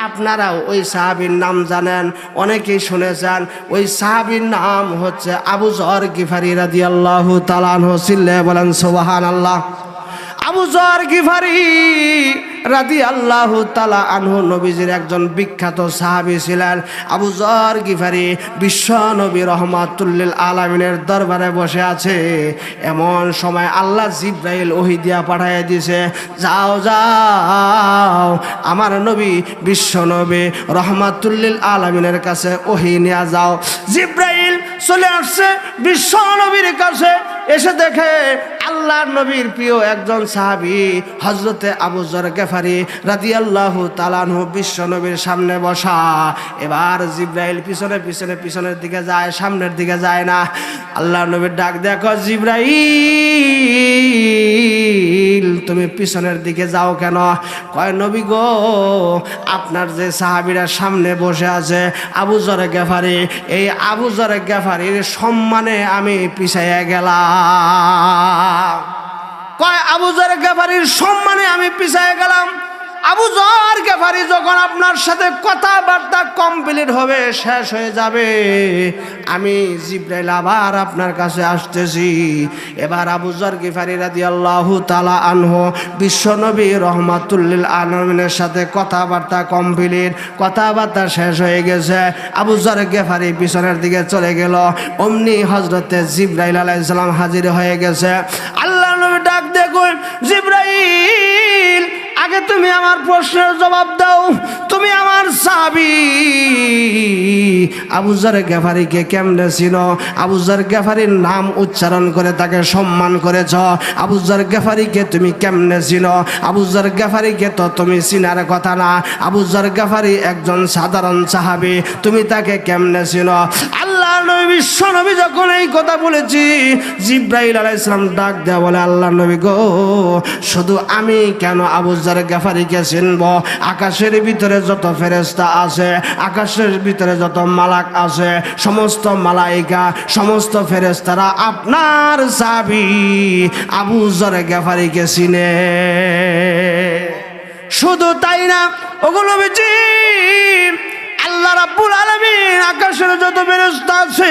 আপনারাও ওই সাহাবীর নাম জানেন, অনেকেই শুনেছেন। ওই সাহাবীর নাম হচ্ছে আবু যর গিফারি রাদিয়াল্লাহু তাআলা আনহু। চিল্লায়ে বলেন সুবহানাল্লাহ। আবু যর গিফারি রাদিয়াল্লাহু তাআলা আনহু নবীজির একজন বিখ্যাত সাহাবী ছিলেন। আবু যর গিফারি বিশ্ব নবী রাহমাতুল লিল আলামিনের দরবারে বসে আছে। এমন সময় আল্লাহ জিবরাইল ওহী দিয়া পাঠিয়ে দিয়েছে, যাও যাও আমার নবী বিশ্ব নবী রাহমাতুল লিল আলামিনের কাছে ওহী নিয়ে যাও। জিবরাইল চলে আসছে বিশ্ব নবীর কাছে, এসে দেখে আল্লাহ নবীর প্রিয় একজন সাহাবী হযরতে আবু যর গিফারি রাদিয়াল্লাহু তাআলা আনহু বিশ্ব নবীর সামনে বসা। এবার জিবরাইল পিছনের দিকে যায়, সামনের দিকে যায় না। আল্লাহ নবীর ডাক দেখো, জিবরাইল তুমি পিছনের দিকে যাও কেন? কয় নবী গো, আপনার যে সাহাবীরা সামনে বসে আছে আবু যর গিফারি, এই আবু যর গিফারির সম্মানে আমি পিছাইয়া গেলাম। কয় আবু যর গিফারির সম্মানে আমি পিছাইয়া গেলাম। আবু যর গিফারি যখন আপনার সাথে কথাবার্তা কমপ্লিট হবে, শেষ হয়ে যাবে, আমি জিবরাইল আবার আপনার কাছে আসতেছি। এবার আবু যর গিফারি রাদিয়াল্লাহু তাআলা আনহু বিশ্বনবী রাহমাতুল লিল আলামিনের সাথে কথাবার্তা কমপ্লিট, কথাবার্তা শেষ হয়ে গেছে। আবু যর গিফারি পিছনের দিকে চলে গেল, অমনি হযরতে জিবরাইল আলাইহিস সালাম হাজির হয়ে গেছে। আল্লাহ নবী ডাক দেখুন, জিবরাইল আগে তুমি আমার প্রশ্নের জবাব দাও, তুমি আমার সাহাবী আবু যর গিফারিকে কেমনে চিনো? আবু যর গিফারির নাম উচ্চারণ করে তাকে সম্মান করেছ, আবু যর গিফারিকে তুমি কেমনে চিনো? আবু যর গিফারিকে তো তুমি চিনার কথা না, আবু যর গিফারি একজন সাধারণ সাহাবী, তুমি তাকে কেমনে চিনো? আল্লাহ নবী বিশ্ব নবী যখন এই কথা বলেছি, জিব্রাইল আলাইহিস সালাম ডাক দেয়া বলে, আল্লাহ নবী গো, শুধু আমি কেন আবু যর গিফারিকে চিনব? আকাশের ভিতরে যত ফেরেশতা আছে, আকাশের ভিতরে যত মালাক আছে, সমস্ত মালাইকা, সমস্ত ফেরেশতারা আপনার সাহাবী আবু যর গিফারিকে চিনে। শুধু তাই না, ওগুলো বেশি আল্লাহ রাব্বুল আলামিন আকাশের যত ফেরেশতা আছে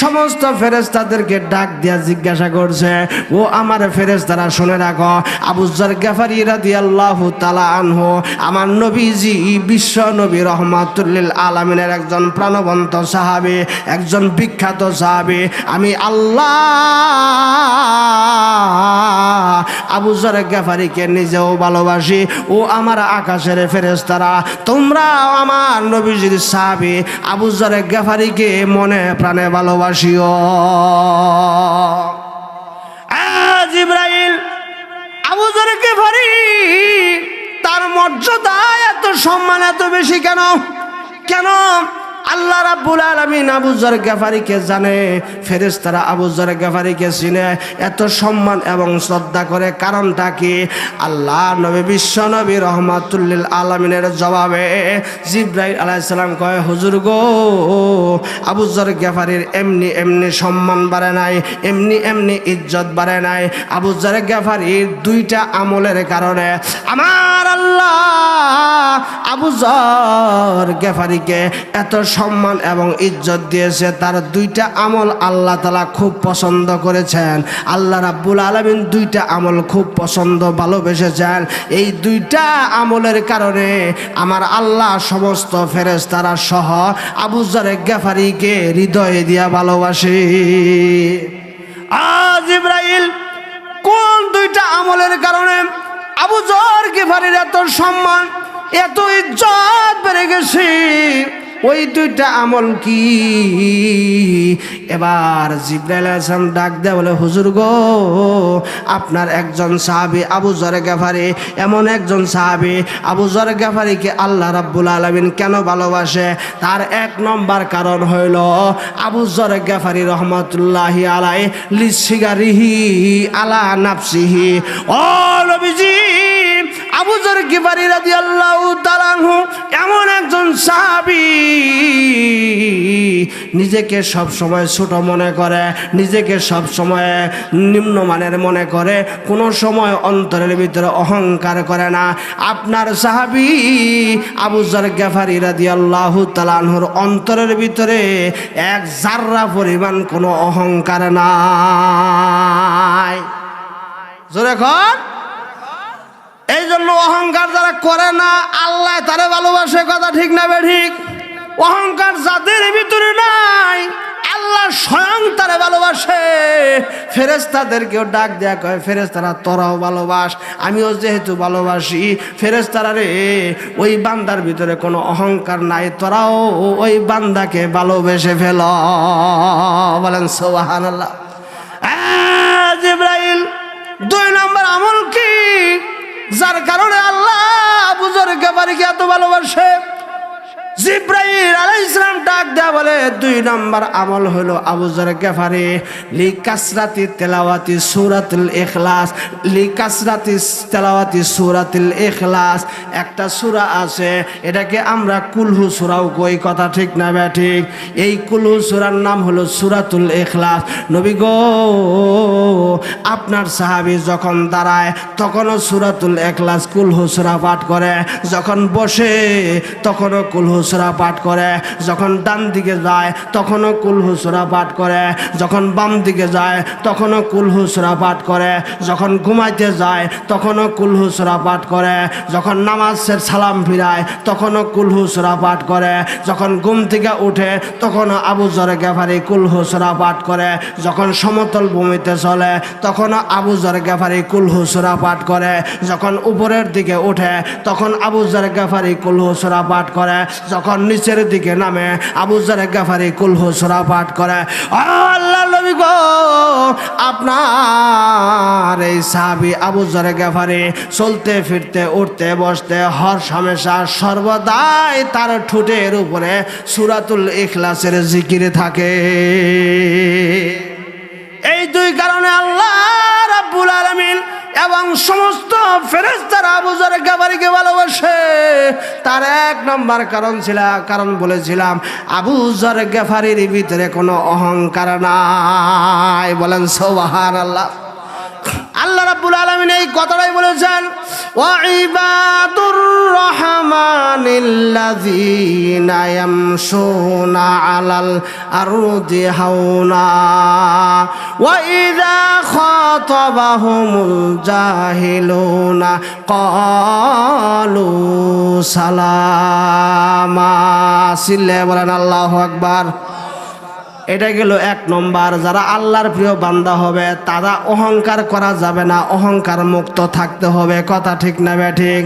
সমস্ত ফেরেশতাদেরকে ডাক দিয়া জিজ্ঞাসা করছে, ও আমার ফেরেশতারা শুনে রাখো, আবু যর গিফারি রাদিয়াল্লাহু তাআলা আনহু আমার নবীজি বিশ্ব নবী রহমাতুল লিল আলামিনের একজন প্রাণবন্ত সাহাবী, একজন বিখ্যাত সাহাবী। আমি আল্লাহ আবু যর গিফারিকে নিজেও ভালোবাসি। ও আমার আকাশের ফেরেশতারা, তোমরাও আমার নবীজির সাহাবী আবু যর গিফারিকে মনে প্রাণে ভালোবাসিও। জিবরাইল আবু যর গিফারি তার মর্যাদা এত সম্মান এত বেশি কেন? কেন আল্লাহ রাব্বুল আলামিন আবু যর গিফারিকে জানে, ফেরেশতারা আবু যর গিফারিকে চিনে, এত সম্মান এবং শ্রদ্ধা করে? কারণটা কি? আল্লাহ নবী বিশ্ব নবী রহমাতুল লিল আলামিনের জবাবে জিবরাইল আলাইহিস সালাম কয়, হুজুর গো, আবু যর গিফারির এমনি এমনি সম্মান বাড়ে নাই, এমনি এমনি ইজ্জত বাড়ে নাই। আবু যর গিফারির দুইটা আমলের কারণে আমার আল্লাহ আবু যর গিফারিকে এত সম্মান এবং ইজ্জত দিয়েছে। তার দুইটা আমল আল্লাহ তাআলা খুব পছন্দ করেছেন। আল্লাহ রাব্বুল আলামিন দুইটা আমল খুব পছন্দ ভালোবেসেছেন। এই দুইটা আমলের কারণে আমার আল্লাহ সমস্ত ফেরেশতারা সহ আবু যর গিফারিকে হৃদয়ে দিয়া ভালোবাসে। জিবরাইল কোন দুইটা আমলের কারণে আবু যর গিফারির এত সম্মান এত ইজ্জত বেড়ে গেছে? ওই দুইটা আমল কি? এবার জিবরাইল আলাইহিস সালাম ডাক দেয়া বলে, হুজুর গো, আপনার একজন সাহাবী আবু যর গিফারি, এমন একজন সাহাবী আবু যর গিফারিকে আল্লাহ রাব্বুল আলামিন কেন ভালোবাসে? তার এক নম্বর কারণ হইল আবু যর গিফারি রহমাতুল্লাহি আলাইহি লিসিগারিহি আলা নাফসিহি। ও নবীজি, আবু যর গিফারি রাদিয়াল্লাহু তাআলা আনহু এমন একজন সাহাবী নিজেকে সব সময় ছোট মনে করে, নিজেকে সব সময় নিম্নমানের মনে করে, কোনো সময় অন্তরের ভিতরে অহংকার করে না। আপনার সাহাবী আবু যর গিফারি রাদিয়াল্লাহু তাআলা আনহুর অন্তরের ভিতরে এক জাররা পরিমাণ কোনো অহংকার নাই। জোরে কর। এই জন্য অহংকার যারা করে না আল্লাহ তারে ভালোবাসে। কথা ঠিক না বে ঠিক? অহংকার যাদের ভিতরে নাই আল্লাহ স্বয়ং তারে ভালোবাসে। ফেরেশতাদেরকেও ডাক দেয়া কয়, ফেরেশতারা তোরাও ভালোবাস, আমিও যেহেতু ভালোবাসি। ফেরেশতারা রে, ওই বান্দার ভিতরে কোনো অহংকার নাই, তোরাও ওই বান্দাকে ভালোবেসে ফেল। বলেন সুবহানাল্লাহ। জিবরাইল দুই নম্বর আমল কি যার কারণে আল্লাহ আবু যর গিফারিকে এত ভালোবাসে? জিবরাইল আলাইহিস সালাম ডাক দেয়া বলে, দুই নম্বর আমল হলো আবু যর গিফারি লিকাসরাতি তেলাওয়াতি সূরাতুল ইখলাস। লিকাসরাতি তেলাওয়াতি সূরাতুল ইখলাস একটা সূরা আছে, এটাকে আমরা কুলহু সূরাও কই। কথা ঠিক না বে ঠিক? এই কুলহু সূরার নাম হলো সূরাতুল ইখলাস। নবী গো, আপনার সাহাবী যখন দাঁড়ায় তখনও সূরাতুল ইখলাস কুলহু সূরা পাঠ করে, যখন বসে তখনও কুলহু সূরা পাঠ করে, যখন ডান দিকে যায় তখনও কুল হু সূরা পাঠ করে, যখন বাম দিকে যায় তখনও কুল হু সূরা পাঠ করে, যখন ঘুমাইতে যায় তখনও কুল হু সূরা পাঠ করে, যখন নামাজের সালাম ফিরায় তখনও কুল হু সূরা পাঠ করে, যখন ঘুম থেকে উঠে তখনও আবু যর গেফারি কুল হু সূরা পাঠ করে, যখন সমতল ভূমিতে চলে তখনও আবু যর গেফারি কুল হু সূরা পাঠ করে, যখন উপরের দিকে ওঠে তখন আবু যর গেফারি কুল হু সূরা পাঠ করে, যখন নিচের দিকে নামে আবু যর গেফারি কুল হু সূরা পাঠ করে। আল্লাহর নবী গো, আপনার এই সাহাবী আবু যর গেফারি চলতে ফিরতে উঠতে বসতে হর হামেশা সর্বদাই তার ঠোঁটের উপরে সূরাতুল ইখলাসের জিকির থাকে। এই দুই কারণে আল্লাহ রাব্বুল আলামিন এবং সমস্ত ফেরেশতারা আবু যর গেফারিকে ভালোবাসে। তার এক নম্বর কারণ বলেছিলাম, আবু যর গেফারির ভিতরে কোনো অহংকার নাই। বলেন সুবহানাল্লাহ। আল্লাহ রাব্বুল আলামিন এই কথাটাই বলেছেন, ওয়া ইবাদুর রহমানিল্লাযীনা ইয়ামশুনা আলাল আরদি হাওনা ওয়া ইযা খাতাবাহুমুল জাহিলুনা ক্বালু সালামা। সিল্লে বলেন আল্লাহু আকবার। এটা গেল এক নম্বর। যারা আল্লাহর প্রিয় বান্দা হবে তারা অহংকার করা যাবে না, অহংকার মুক্ত থাকতে হবে। কথা ঠিক না ঠিক?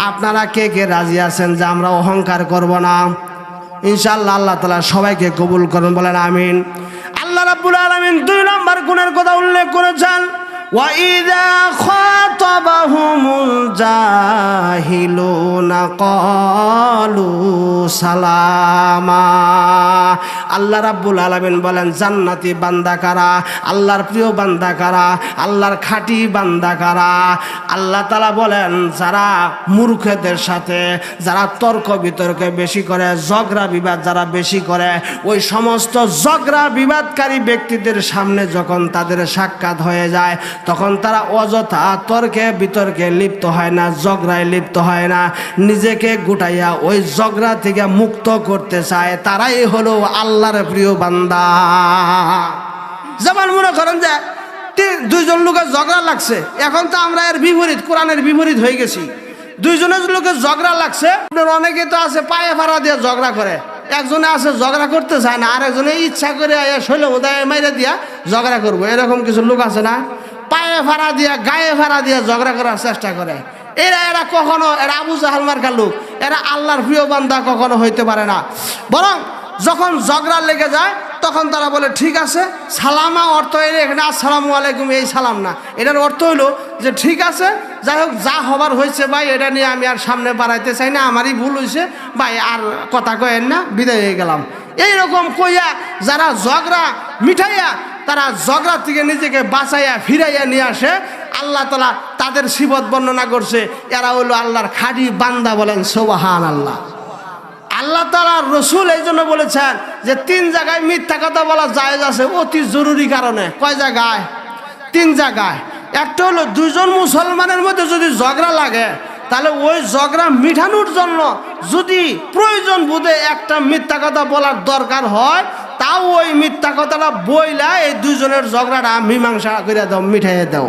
আপনারা কে কে রাজি আছেন যে আমরা অহংকার করব না? ইনশাআল্লাহ আল্লাহ তাআলা সবাইকে কবুল করুন, বলেন আমিন। আল্লাহ রাব্বুল আলামিন দুই নম্বর গুণের কথা উল্লেখ করেছেন, ওয়া ইযা খাতাবাহুমুল জাহিলুনা ক্বালু সালামা। আল্লাহ রাব্বুল আলামিন বলেন, জান্নাতি বান্দা কারা, আল্লাহর প্রিয় বান্দা কারা, আল্লাহর খাঁটি বান্দা কারা? আল্লাহ তাআলা বলেন, যারা মূর্খদের সাথে, যারা তর্ক বিতর্কে বেশি করে, ঝগড়া বিবাদ যারা বেশি করে, ওই সমস্ত ঝগড়া বিবাদকারী ব্যক্তিদের সামনে যখন তাদের সাক্ষাৎ হয়ে যায় তখন তারা অযথা তর্কে বিতর্কে লিপ্ত হয় না, ঝগড়ায় লিপ্ত হয় না, নিজেকে গুটাইয়া ওই ঝগড়া থেকে মুক্ত করতে চায়। তারাই হলো আল্লাহর প্রিয় বান্দা। যেমন মনে করেন যে দুইজন লোকের ঝগড়া লাগছে, এখন তো আমরা এর বিপরীত, কোরআনের বিপরীত হয়ে গেছি। দুইজনের লোকের ঝগড়া লাগছে, অনেকে তো আছে পায়ে ফাড়া দিয়ে ঝগড়া করে, একজনে আছে ঝগড়া করতে চায় না, আর একজনে ইচ্ছা করে শৈল মাইরে দিয়া ঝগড়া করবো। এরকম কিছু লোক আছে না, পায়ে ফাড়া দিয়া গায়ে ফাড়া দিয়া ঝগড়া করার চেষ্টা করে। এরা কখনো, এরা আবু জাহাল মার্কা লোক, এরা আল্লাহর প্রিয় বান্দা কখনো হইতে পারে না। বরং যখন ঝগড়া লেগে যায় তখন তারা বলে ঠিক আছে, সালামা অর্থ এখানে আসসালামু আলাইকুম, এই সালাম না, এটার অর্থ হইলো যে ঠিক আছে, যাই হোক যা হবার হয়েছে ভাই, এটা নিয়ে আমি আর সামনে বাড়াইতে চাই না, আমারই ভুল হয়েছে ভাই, আর কথা কয়েন না, বিদায় হয়ে গেলাম। এইরকম কইয়া যারা ঝগড়া মিঠাইয়া তারা ঝগড়া থেকে নিজেকে বাঁচাইয়া ফিরাইয়া নিয়ে আসে, আল্লাহ তাআলা তাদের সিফত বর্ণনা করছে, এরা হলো আল্লাহর খাঁটি বান্দা। বলেন সুবহানাল্লাহ। আল্লাহ তাআলার রাসূল এই জন্য বলেছেন যে 3 জায়গায় মিথ্যা কথা বলা জায়েজ আছে, অতি জরুরি কারণে। কয় জায়গায়? 3 জায়গায়। একটা হলো দুইজন মুসলমানের মধ্যে যদি ঝগড়া লাগে তাহলে ওই ঝগড়া মিটানোর জন্য যদি প্রয়োজন বোধে একটা মিথ্যা কথা বলার দরকার হয়, তাও ওই মিথ্যা কথাটা বইলা এই দুইজনের ঝগড়াটা মীমাংসা করে দাও, মিটাইয়ে দাও,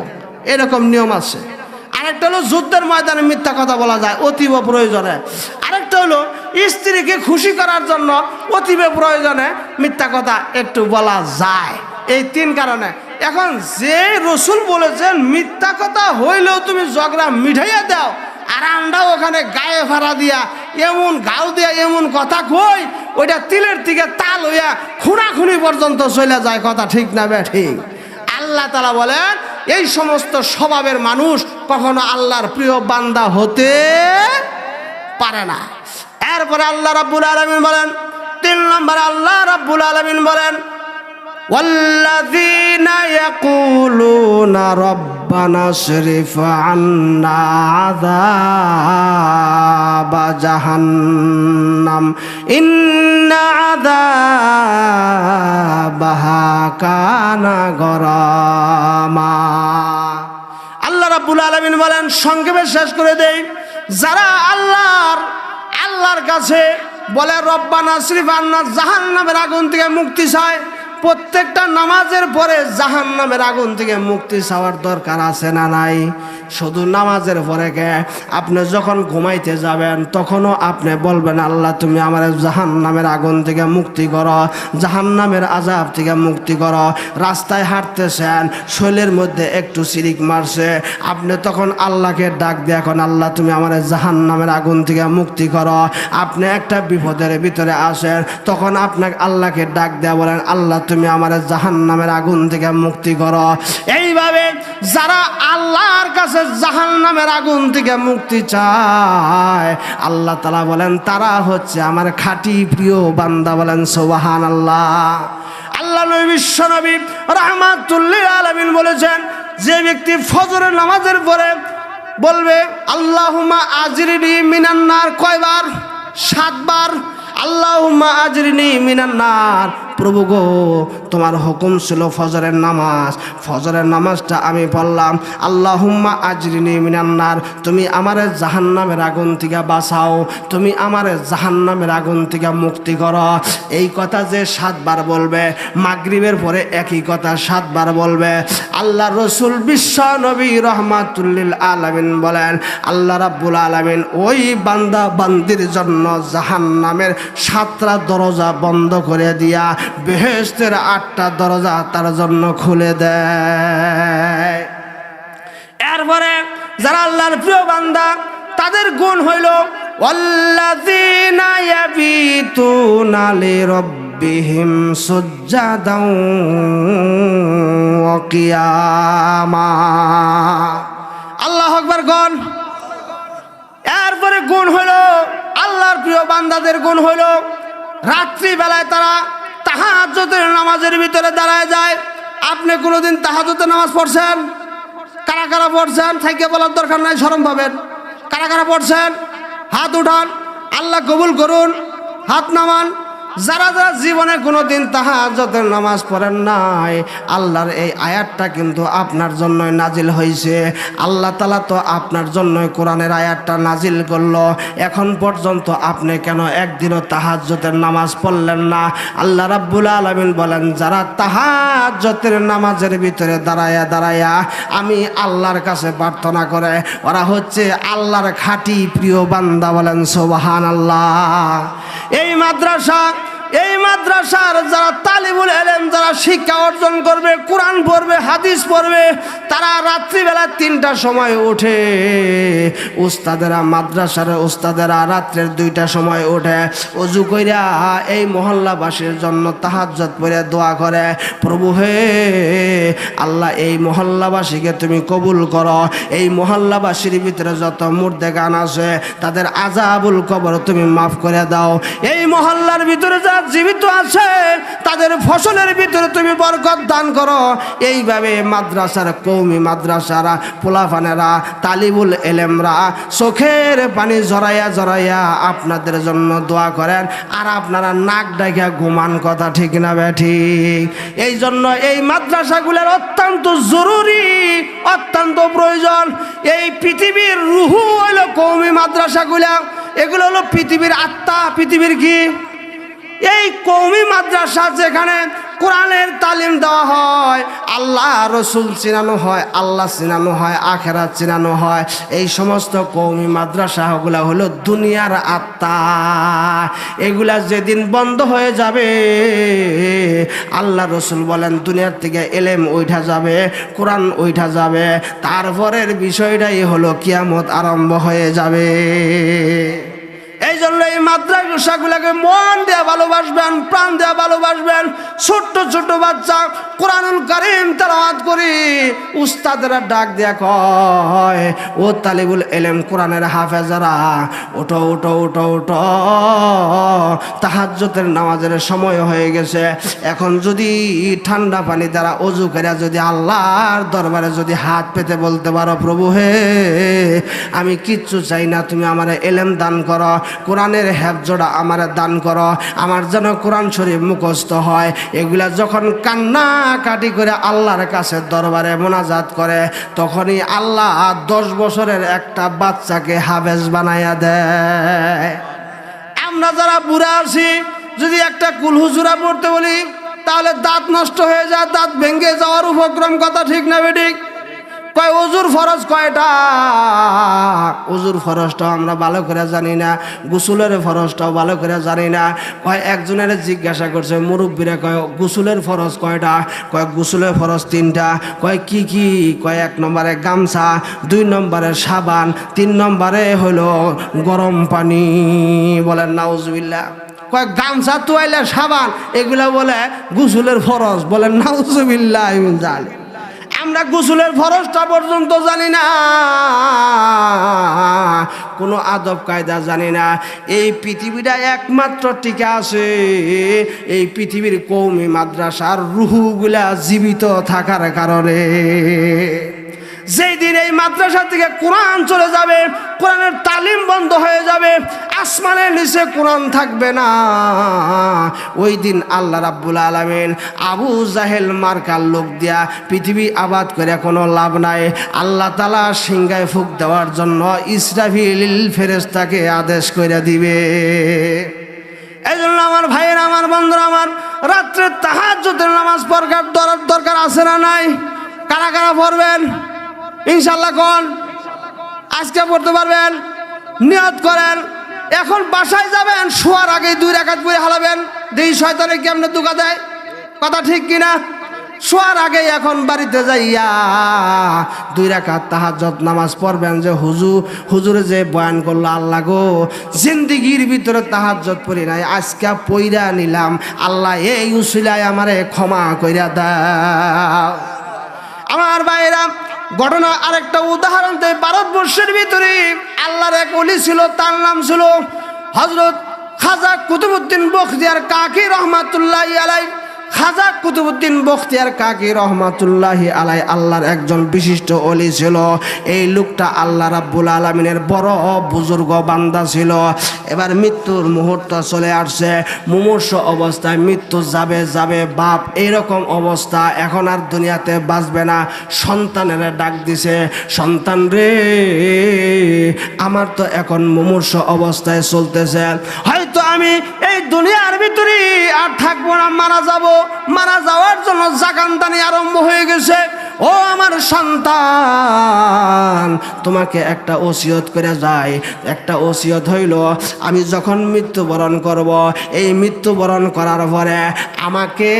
এরকম নিয়ম আছে। আরেকটা হলো যুদ্ধের ময়দানে মিথ্যা কথা বলা যায় অতীব প্রয়োজনে। আরেকটা হলো স্ত্রীকে খুশি করার জন্য অতীব প্রয়োজনে মিথ্যা কথা একটু বলা যায়। এই 3 কারণে। এখন যে রাসূল বলেছেন মিথ্যা কথা হইলেও তুমি ঝগড়া মিঠাইয়া দাও, আর আমরা ওখানে গায়ে ফাড়া দিয়া এমন গাও দিয়া এমন কথা কই, ওইটা তিলের থেকে তাল হইয়া খুনাখুনি পর্যন্ত চলে যায়। কথা ঠিক না ঠিক? আল্লাহ তাআলা বলেন এই সমস্ত স্বভাবের মানুষ কখনো আল্লাহর প্রিয় বান্দা হতে পারে না। এরপরে আল্লাহ রাব্বুল আলামিন বলেন, 3 নম্বর আল্লাহ রাব্বুল আলামিন বলেন, ওয়াল্লাযীনা ইয়াকুলুনা রব্বানা সরিফ আন্না আযাবা জাহান্নাম ইন্না আযাবাহা কানা গরামা। আল্লাহ রাব্বুল আলামিন বলেন, সংক্ষেপে শেষ করে দেই, যারা আল্লাহর কাছে বলে রব্বানা আশরিফ আন্না জাহান্নামের আগুন থেকে মুক্তি চায়। প্রত্যেকটা নামাজের পরে জাহান্নামের আগুন থেকে মুক্তি চাওয়ার দরকার আছে না নাই? শুধু নামাজের পরে কে আপনি যখন ঘুমাইতে যাবেন তখনও আপনি বলবেন আল্লাহ তুমি আমার জাহান্নামের আগুন থেকে মুক্তি করো, জাহান্নামের আযাব থেকে মুক্তি করো। রাস্তায় হাঁটতেছেন, শরীরের মধ্যে একটু সিরিক মারছে, আপনি তখন আল্লাহকে ডাক দিয়ে এখন আল্লাহ তুমি আমার জাহান্নামের আগুন থেকে মুক্তি করো। আপনি একটা বিপদের ভিতরে আসেন, তখন আপনাকে আল্লাহকে ডাক দেয়া বলেন আল্লাহ তুমি আমার জাহান্নামের আগুন থেকে মুক্তি করো। এইভাবে যারা আল্লাহর কাছে জাহান্নামের আগুন থেকে মুক্তি চায় আল্লাহ তাআলা বলেন তারা হচ্ছে আমার খাঁটি প্রিয় বান্দা। বলেন সুবহানাল্লাহ। আল্লাহ নবী বিশ্ব নবী রাহমাতুল লিল আলামিন বলেছেন যে ব্যক্তি ফজরের নামাজের পরে বলবে আল্লাহুম্মা আজরিনি মিনান নার, কয়বার? 7 বার। আল্লাহুম্মা আজরিনি মিনান নার, প্রভু গো তোমার হুকুম ছিল ফজরের নামাজ, ফজরের নামাজটা আমি পড়লাম, আল্লাহুম্মা আজরিনি মিনান নার, তুমি আমারে জাহান্নামের আগুন থেকে বাঁচাও, তুমি আমারে জাহান্নামের আগুন থেকে মুক্তি করো। এই কথা যে 7 বার বলবে, মাগরিবের পরে একই কথা 7 বার বলবে। আল্লাহ রসুল বিশ্ব নবী রাহমাতুল লিল আলামিন বলেন আল্লাহ রাব্বুল আলামিন ওই বান্দা বান্দির জন্য জাহান্নামের 7টা দরজা বন্ধ করে দিয়া বেহেশতের 8টা দরজা তার জন্য খুলে দেয়। এরপরে যারা আল্লাহর প্রিয় বান্দা তাদের গুণ হইল ওয়াল্লাযীনা ইয়াবিতুনা লিরাব্বিহিম সুজ্জাদাও ওয়া কিয়ামা। আল্লাহু আকবার গণ। এরপরে গুণ হইল আল্লাহর প্রিয় বান্দাদের গুণ হইল রাত্রিবেলায় তারা তাহাজ্জুদের নামাজের ভিতরে দাঁড়ায় যায়। আপনি কোনোদিন তাহাজ্জুদের নামাজ পড়ছেন? কারা কারা পড়ছেন? থেকে বলার দরকার নাই, শরম পাবেন। কারা কারা পড়ছেন হাত উঠান, আল্লাহ কবুল করুন, হাত নামান। যারা যারা জীবনে কোনোদিন তাহাজ্জুদের নামাজ পড়েন নাই, আল্লাহর এই আয়াতটা কিন্তু আপনার জন্যই নাজিল হয়েছে। আল্লাহ তাআলা তো আপনার জন্যই কোরআনের আয়াতটা নাজিল করলো। এখন পর্যন্ত আপনি কেন একদিনও তাহাজ্জুদের নামাজ পড়লেন না? আল্লাহ রাব্বুল আলামিন বলেন যারা তাহাজ্জুদের নামাজের ভিতরে দাঁড়ায়া দাঁড়ায়া আমি আল্লাহর কাছে প্রার্থনা করে ওরা হচ্ছে আল্লাহর খাঁটি প্রিয় বান্দা। বলেন সুবহানাল্লাহ। এই মাদ্রাসার যারা তালিবুল ইলম, যারা শিক্ষা অর্জন করবে, কোরআন পড়বে, হাদিস পড়বে, তারা রাত্রিবেলা 3টার সময় ওঠে। মাদ্রাসার উস্তাদেরা রাত্রের 2টার সময় ওঠে, ওযু কইরা এই মহল্লাবাসীর জন্য তাহাজ্জুদ পড়ে দোয়া করে, প্রভু হে আল্লাহ এই মহল্লাবাসীকে তুমি কবুল করো, এই মহল্লাবাসীর ভিতরে যত মুর্দেগান আছে তাদের আযাবুল কবর তুমি মাফ করে দাও, এই মহল্লার ভিতরে যা জীবিত আছে তাদের ফসলের ভিতরে তুমি বরকত দান করো। এইভাবে মাদ্রাসার কওমি মাদ্রাসারা পোলাপানেরা তালিবুল ইলমরা চোখের পানি জড়াইয়া জড়াইয়া আপনাদের জন্য দোয়া করেন, আর আপনারা নাক ডাইকা ঘুমান। কথা ঠিক না ঠিক? এই জন্য এই মাদ্রাসাগুলোর অত্যন্ত জরুরি, অত্যন্ত প্রয়োজন। এই পৃথিবীর রুহু হইল কওমি মাদ্রাসাগুলা, এগুলো হলো পৃথিবীর আত্মা। পৃথিবীর কি? এই কওমি মাদ্রাসা যেখানে কোরআনের তালিম দেওয়া হয়, আল্লাহ রসুল চিনানো হয়, আল্লাহ চিনানো হয়, আখেরাত চিনানো হয়, এই সমস্ত কওমি মাদ্রাসাগুলা হলো দুনিয়ার আত্মা। এগুলা যেদিন বন্ধ হয়ে যাবে আল্লাহ রসুল বলেন দুনিয়ার থেকে এলেম উঠা যাবে, কোরআন উঠা যাবে, তারপরের বিষয়টাই হলো কিয়ামত আরম্ভ হয়ে যাবে। এই জন্য এই মাদ্রাসাগুলোকে মন দিয়ে ভালোবাসবেন, প্রাণ দিয়ে ভালোবাসবেন। ছোট্ট ছোট্ট বাচ্চা কোরআনুল কারীম তেলাওয়াত করি, উস্তাদেরা ডাক দেয়া কয় ও তালিবুল ইলম কোরআনের হাফেজারা ওঠো ওঠো ওঠো ওঠো, তাহাজ্জুদের নামাজের সময় হয়ে গেছে। এখন যদি ঠান্ডা পানি দ্বারা ওযু করে যদি আল্লাহর দরবারে যদি হাত পেতে বলতে পারো, প্রভু হে আমি কিচ্ছু চাই না, তুমি আমার ইলম দান করো, কোরআনের হেফজটা আমার দান করো, আমার যেন কোরআন শরীফ মুখস্থ হয়। এগুলা যখন কান্নাকাটি করে আল্লাহর কাছে দরবারে মোনাজাত করে, তখনই আল্লাহ 10 বছরের একটা বাচ্চাকে হাফেজ বানাইয়া দেয়। আমরা যারা বুড়া আছি যদি একটা কুলহুজুরা পড়তে বলি তাহলে দাঁত নষ্ট হয়ে যায়, দাঁত ভেঙে যাওয়ার উপক্রম। কথা ঠিক না বেঠিক? কয় ওজুর ফরজ কয়টা? ওজুর ফরজটাও আমরা ভালো করে জানি না, গোসলের ফরজটাও ভালো করে জানি না। কয় একজনের জিজ্ঞাসা করছে মুরব্বীরা, কয় গোসলের ফরজ কয়টা? কয় গোসলের ফরজ 3টা। কয় কি কি? কয় 1 নম্বরে গামছা, 2 নম্বরে সাবান, 3 নম্বরে হলো গরম পানি। বলেন নাউজুবিল্লাহ। কয় গামছা, তোয়াইলে, সাবান এগুলা বলে গোসলের ফরজ। বলেন নাউজুবিল্লাহ। আমরা গোসলের ফরজটা পর্যন্ত জানি না, কোনো আদব কায়দা জানি না। এই পৃথিবীটা একমাত্র টিকে আছে এই পৃথিবীর কওমি মাদ্রাসার রুহুগুলা জীবিত থাকার কারণে। যেই দিন এই মাদ্রাসা থেকে কোরআন চলে যাবে, কোরআনের তালিম বন্ধ হয়ে যাবে, আসমানের নিচে কোরআন থাকবে না, ওই দিন আল্লাহ রাব্বুল আলামিন আবু জাহেল মার্কার লোক দিয়া পৃথিবী আবাদ করে কোনো লাভ নাই। আল্লাহ তাআলা সিংহায় ফুঁক দেওয়ার জন্য ইসরাফিল ফেরেশতাকে আদেশ করে দিবে। এই জন্য আমার ভাইয়ের, আমার বন্ধুরা, আমার রাত্রে তাহাজ্জুদের নামাজ পড়ার দরকার আছে না নাই? কারা কারা পড়বেন ইনশাআল্লাহ? কোন আজকে পড়তে পারবেন? নিয়ত করেন। এখন বাসায় যাবেন, শোয়ার আগে 2 রাকাত পড়ে হালাবেন, দেখি শয়তানে কেমনে দুকা দেয়। কথা ঠিক কিনা? শোয়ার আগে এখন বাড়িতে যাইয়া 2 রাকাত তাহাজ্জুদ নামাজ পড়বেন। যে হুজুরে যে বয়ান করলো, আল্লাহ গো জিন্দিগির ভিতরে তাহাজ্জুদ পড়ি নাই, আজকে পইরা নিলাম, আল্লাহ এই উসিলায় আমারে ক্ষমা কইরা দাও। আমার ভাইরা, ঘটনা আরেকটা উদাহরণ দেয়। ভারতবর্ষের ভিতরে আল্লাহর এক ওলি ছিল, তার নাম ছিল হযরত খাজা কুতুবউদ্দিন বখতিয়ার কাকি রহমাতুল্লাহি আলাইহি। খাজা কুতুবউদ্দিন বখতিয়ার কাকি রহমাতুল্লাহি আলাইহি আল্লাহর একজন বিশিষ্ট ওলি ছিল। এই লোকটা আল্লাহ রাব্বুল আলামিনের বড় বুজুর্গ বান্দা ছিল। এবার মৃত্যুর মুহূর্ত চলে আসছে, মুমূর্ষ অবস্থায়, মৃত্যু যাবে যাবে বাপ এইরকম অবস্থা, এখন আর দুনিয়াতে বাঁচবে না। সন্তানেরা ডাক দিছে, সন্তান রে আমার তো এখন মুমূর্ষ অবস্থায় চলতেছে, হয়তো আমি এই দুনিয়ার ভিতরে আর থাকবো না, মারা যাব। মারা যাওয়ার জন্য জাকান্দানি আরম্ভ হয়ে গেছে। ও আমার সন্তান, তোমাকে একটা ওসিয়ত করে যায়। একটা ওসিয়ত হইল, আমি যখন মৃত্যুবরণ করব, এই মৃত্যুবরণ করার পরে আমাকে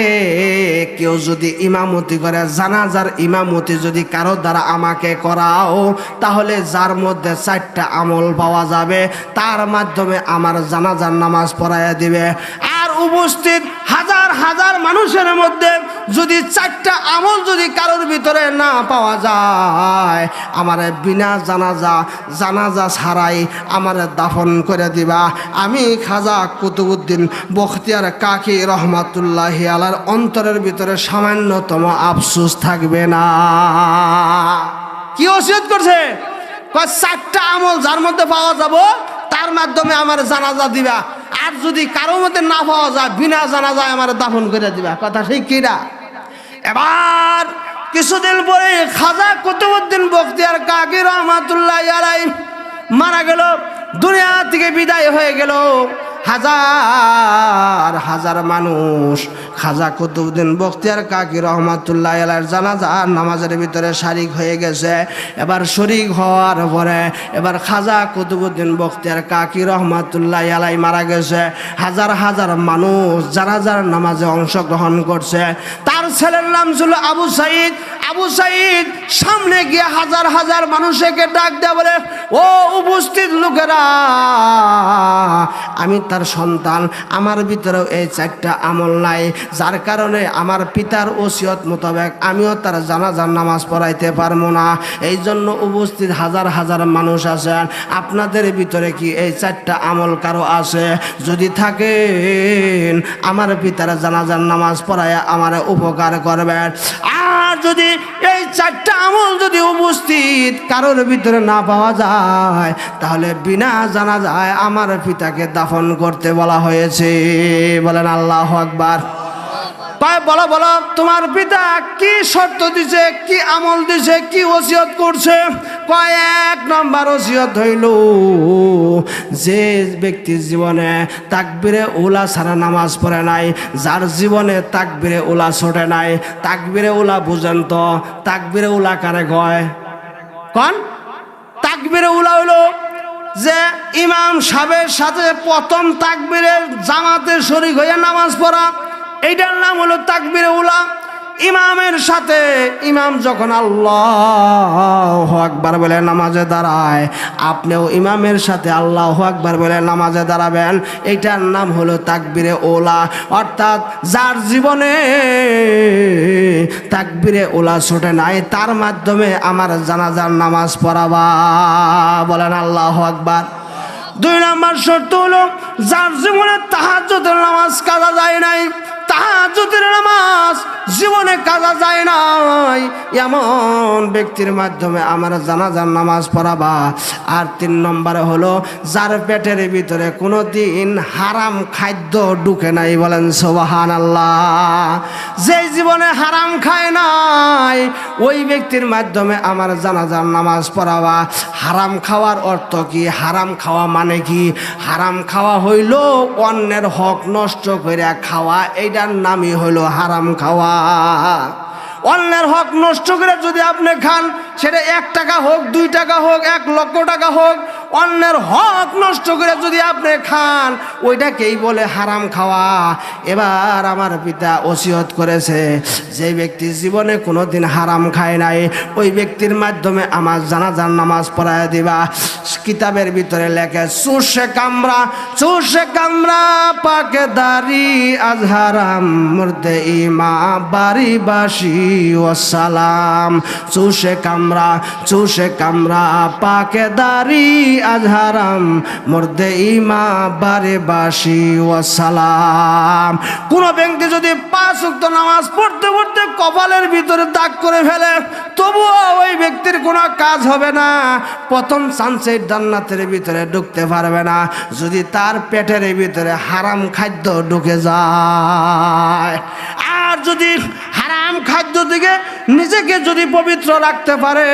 কেউ যদি ইমামতি করে, জানাজার ইমামতি যদি কারো দ্বারা আমাকে করাও, তাহলে যার মধ্যে 4টা আমল পাওয়া যাবে, তার মাধ্যমে আমার জানাজার নামাজ পড়াইয়া দিবে। আর উপস্থিত হাজার হাজার মানুষের মধ্যে যদি 4টা আমল যদি কারোর ভিতরে না পাওয়া যায়, আমার বিনা জানাজা ছাড়াই আমার দাফন করে দিবা। আমি খাজা কুতুবউদ্দিন বখতিয়ার কাকি রহমাতুল্লাহি আলাইহির অন্তরের ভিতরে সামান্যতম আফসোস থাকবে না। কি ওসিয়ত করছে? 4টা আমল যার মধ্যে পাওয়া যাব, তার মাধ্যমে আমার জানাজা দিবা। আর যদি কারো মধ্যে না পাওয়া যায়, বিনা জানাজায় আমার দাফন করে দিবা। কথা ঠিক কিনা? এবার কিছুদিন পরে খাজা কুতুবউদ্দিন বখতিয়ার কাকি রহমাতুল্লাহি আলাইহি মারা গেল, দুনিয়া থেকে বিদায় হয়ে গেল। হাজার হাজার মানুষ খাজা কুতুবউদ্দিন বখতিয়ার কাকি রহমাতুল্লাহি আলাইহির জানাজার নামাজের ভিতরে শরীক হয়ে গেছে। এবার শরীক হওয়ার পরে এবার খাজা কুতুবউদ্দিন বখতিয়ার কাকি রহমাতুল্লাহি আলাইহি মারা গেছে। হাজার হাজার মানুষ জানাজার নামাজে অংশগ্রহণ করছে। তার ছেলের নাম ছিল আবু সাঈদ। আবু সাঈদ সামনে গিয়ে হাজার হাজার মানুষকে ডাক দেয়া বলে, ও উপস্থিত লোকেরা, আমি তার সন্তান, আমার ভিতরেও এই 4টা আমল নাই, যার কারণে আমার পিতার ওসিয়ত মোতাবেক আমিও তার জানাজার নামাজ পড়াইতে পারবো না। এই জন্য উপস্থিত হাজার হাজার মানুষ আছেন, আপনাদের ভিতরে কি এই 4টা আমল কারো আছে? যদি থাকেন আমার পিতার জানাজার নামাজ পড়াইয়া আমার উপকার করবেন। আর যদি এই 4টা আমল যদি উপস্থিত কারোর ভিতরে না পাওয়া যায়, তাহলে বিনা জানাজায় আমার পিতাকে দাফন করতে বলা হয়েছে। বলেন আল্লাহু আকবার। কয় বলো বলো তোমার পিতা কি শর্ত দিছে, কি আমল দিছে, কি ওসিয়ত করছে? কয় এক নম্বর ওসিয়ত হইল যে ব্যক্তির জীবনে তাকবীরে উলা ছাড়া নামাজ পড়ে নাই, যার জীবনে তাকবীরে উলা ছোটে নাই। তাকবীরে উলা বুঝেন তো, তাকবীরে উলা কারে কয়? কোন তাকবীরে উলা হইল যে ইমাম সাহেবের সাথে প্রথম তাকবীরের জামাতে শরীক হয়ে নামাজ পড়া, এইটার নাম হলো তাকবীরে উলা। ইমামের সাথে ইমাম যখন আল্লাহু আকবার বলে নামাজে দাঁড়ায়, আপনিও ইমামের সাথে আল্লাহু আকবার বলে নামাজে দাঁড়াবেন, এইটার নাম হলো তাকবীরে উলা। অর্থাৎ যার জীবনে তাকবীরে উলা ছোটে নাই, তার মাধ্যমে আমার জানাজার নামাজ পড়াবা। বলেন আল্লাহু আকবার। 2 নম্বর শর্ত হলো যার জীবনে তাহাজ্জুদের নামাজ কাজা যায় নাই, তাহাজ্জুদের নামাজ জীবনে কাজা যায় নাই, এমন ব্যক্তির মাধ্যমে আমার জানাজার নামাজ পড়াবা। আর 3 নম্বরে হলো যার পেটের ভিতরে কোনো দিন হারাম খাদ্য ঢুকে নাই। বলেন সুবহানাল্লাহ। যেই জীবনে হারাম খায় নাই, ওই ব্যক্তির মাধ্যমে আমার জানাজার নামাজ পড়াবা। হারাম খাওয়ার অর্থ কি? হারাম খাওয়া মানে কি? হারাম খাওয়া হইল অন্যের হক নষ্ট করে খাওয়া, এইটার নামই হইল হারাম খাওয়া। অন্যের হক নষ্ট করে যদি আপনি খান, সেটা 1 টাকা হোক, 2 টাকা হোক, 1 লক্ষ টাকা হোক, অন্যের হক নষ্ট করে যদি আপনি খান, ওইটাকেই বলে হারাম খাওয়া। এবার আমার পিতা ওসিয়ত করেছে যে ব্যক্তি জীবনে কোনোদিন হারাম খায় নাই, ওই ব্যক্তির মাধ্যমে আমার জানাজার নামাজ পড়ায় দিবা। কিতাবের ভিতরে লেখে চুষে কামরা পাকে দাড়ি আজহারাম মুর্দে ইমা বাড়ি বাসি ওয়াসালাম। চুষে কামরা পাকে দাড়ি আজহারাম মুর্দে ইমা বাড়ি বাসি ওয়াসালাম। কোন ব্যক্তি যদি 5 ওয়াক্ত নামাজ পড়তে পড়তে কপালের ভিতরে দাগ করে ফেলে, তবুও ওই ব্যক্তির কোনো কাজ হবে না, প্রথম চান্সে জান্নাতের ভিতরে ঢুকতে পারবে না, যদি তার পেটের ভিতরে হারাম খাদ্য ঢুকে যায়। আর যদি হারাম খাদ্য থেকে নিজেকে যদি পবিত্র রাখতে পারে,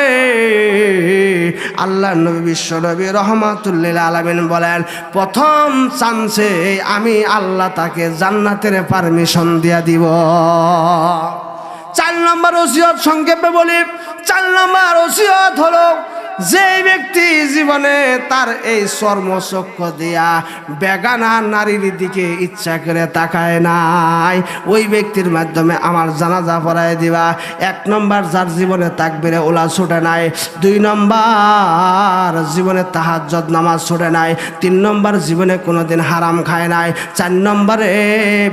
আল্লাহ নবী বিশ্ব নবী রহমাতুল্লিল আলামিন বলেন প্রথম চান্সে আমি আল্লাহ তাকে জান্নাতের পারমিশন দিয়া দিব। 4 নম্বর ওসিয়ত সংক্ষেপে বলি। 4 নম্বর ওসিয়ত হলো যে ব্যক্তি জীবনে তার এই চর্মচক্ষু দিয়া বেগানা নারীর দিকে ইচ্ছা করে তাকায় নাই, ওই ব্যক্তির মাধ্যমে আমার জানাজা পড়ায় দিবা। 1 নম্বর যার জীবনে তাকবীরে উলা ছুটে নাই, 2 নম্বর জীবনে তাহাজ্জুদ নামাজ ছুটে নাই, 3 নম্বর জীবনে কোনোদিন হারাম খায় নাই, 4 নম্বরে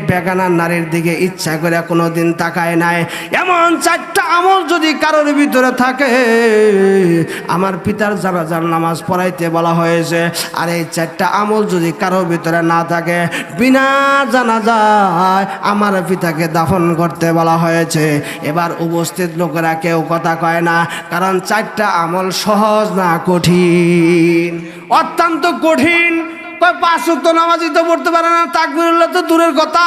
বেগানা নারীর দিকে ইচ্ছা করে কোনোদিন তাকায় নাই। এমন 4টা আমল যদি কারোর ভিতরে থাকে, আমার পিতার জানাজার নামাজ পড়াইতে বলা হয়েছে। আর এই 4টা আমল যদি কারোর ভিতরে না থাকে, বিনা জানাজায় আমার পিতাকে দাফন করতে বলা হয়েছে। এবার উপস্থিত লোকেরা কেউ কথা কয় না, কারণ 4টা আমল সহজ না, কঠিন, অত্যন্ত কঠিন। 5 ওয়াক্ত নামাজই তো পড়তে পারে না, তাকবীরুল্লাহ তো দূরের কথা,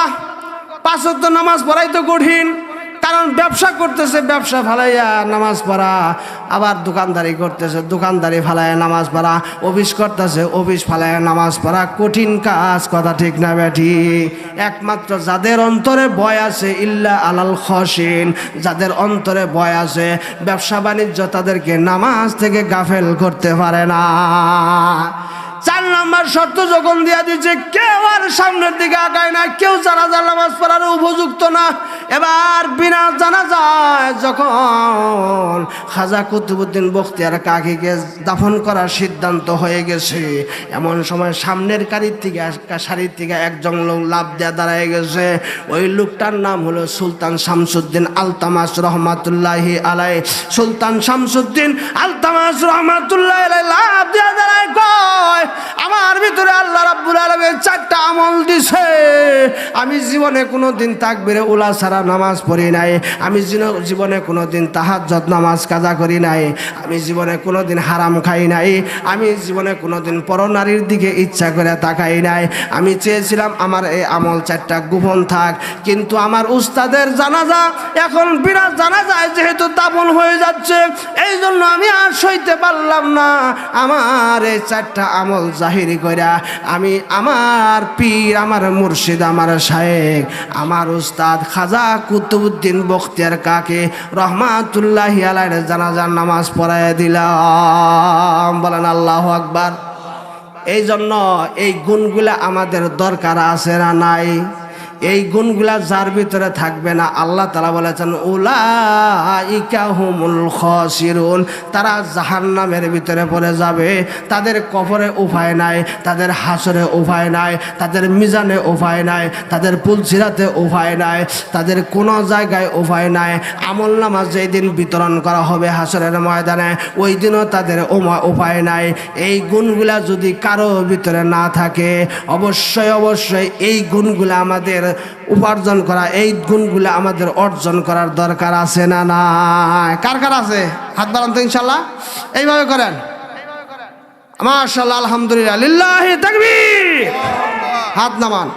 5 ওয়াক্ত নামাজ পড়াই তো কঠিন। কারণ ব্যবসা করতেছে, ব্যবসা ফালাইয়া নামাজ পড়া, আবার দোকানদারি করতেছে, দোকানদারি ফালাইয়া নামাজ পড়া, অফিস করতেছে, অফিস ফালাইয়া নামাজ পড়া, কঠিন কাজ। কথা ঠিক না বেঠি? একমাত্র যাদের অন্তরে ভয় আছে, ইল্লা আলাল খসিন, যাদের অন্তরে ভয় আছে, ব্যবসা বাণিজ্য তাদেরকে নামাজ থেকে গাফেল করতে পারে না। 4 নম্বর শর্ত যখন দিয়া দিচ্ছে, কেউ আর সামনের দিকে আগায় না, কেউ জানাজার নামাজ পড়ার উপযুক্ত না। এবার বিনা জানাজায় যখন খাজা কুতুবউদ্দিন বখতিয়ার কাকীকে দাফন করার সিদ্ধান্ত হয়ে গেছে, এমন সময় সামনের সারির থেকে একজন লোক লাভ দেয়া দাঁড়ায় গেছে। ওই লোকটার নাম হলো সুলতান শামসুদ্দিন আলতামাস রহমাতুল্লাহি আলাইহি। সুলতান শামসুদ্দিন আলতামাস রহমাতুল্লাহি আলাইহি লাভ দেয়া দাঁড়ায়, কয় আমার ভিতরে আল্লাহ রাব্বুল আলামিন চারটা আমল দিছে। আমি জীবনে কোনোদিন তাকবীরে উলা ছাড়া নামাজ পড়ি নাই, আমি জীবনে কোনোদিন তাহাজ্জুদ নামাজ কাজা করি নাই, আমি জীবনে কোনোদিন হারাম খাই নাই, আমি জীবনে কোনোদিন পরনারীর দিকে ইচ্ছা করে তাকাই নাই। আমি চেয়েছিলাম আমার এই আমল চারটা গোপন থাক, কিন্তু আমার উস্তাদের জানাজা এখন বিরাট জানাজায় যেহেতু দাফন হয়ে যাচ্ছে, এই জন্য আমি আর সইতে পারলাম না। আমার এই চারটা আমল জাহিরি কইরা আমি আমার পীর, আমার মুর্শিদ, আমার শায়েখ, আমার উস্তাদ খাজা কুতুবউদ্দিন বখতিয়ার কাকে রহমাতুল্লাহি আলাইহির জানাজার নামাজ পড়ায় দিলাম। বলেন আল্লাহু আকবার। এই জন্য এই গুণগুলা আমাদের দরকার আছে না নাই? এই গুণগুলা যার ভিতরে থাকবে না, আল্লাহ তাআলা বলেছেন উলাইকা হুমুল খাসিরুন, তারা জাহান্নামের ভিতরে পড়ে যাবে। তাদের কবরে উপায় নাই, তাদের হাসরে উপায় নাই, তাদের মিজানে উপায় নাই, তাদের পুলসিরাতে উপায় নাই, তাদের কোনো জায়গায় উপায় নাই। আমল নামাজ যেই দিন বিতরণ করা হবে হাসরের ময়দানে, ওই দিনও তাদের উপায় নাই। এই গুণগুলা যদি কারো ভিতরে না থাকে, অবশ্যই অবশ্যই এই গুণগুলা আমাদের উপার্জন করা, এই গুণগুলো আমাদের অর্জন করার দরকার আছে না নাই? কার কার আছে হাত বাড়ান তো ইনশাল্লাহ। এইভাবে করেন, মাশাআল্লাহ, আলহামদুলিল্লাহ, লিল্লাহি তাকবীর, হাত নামান।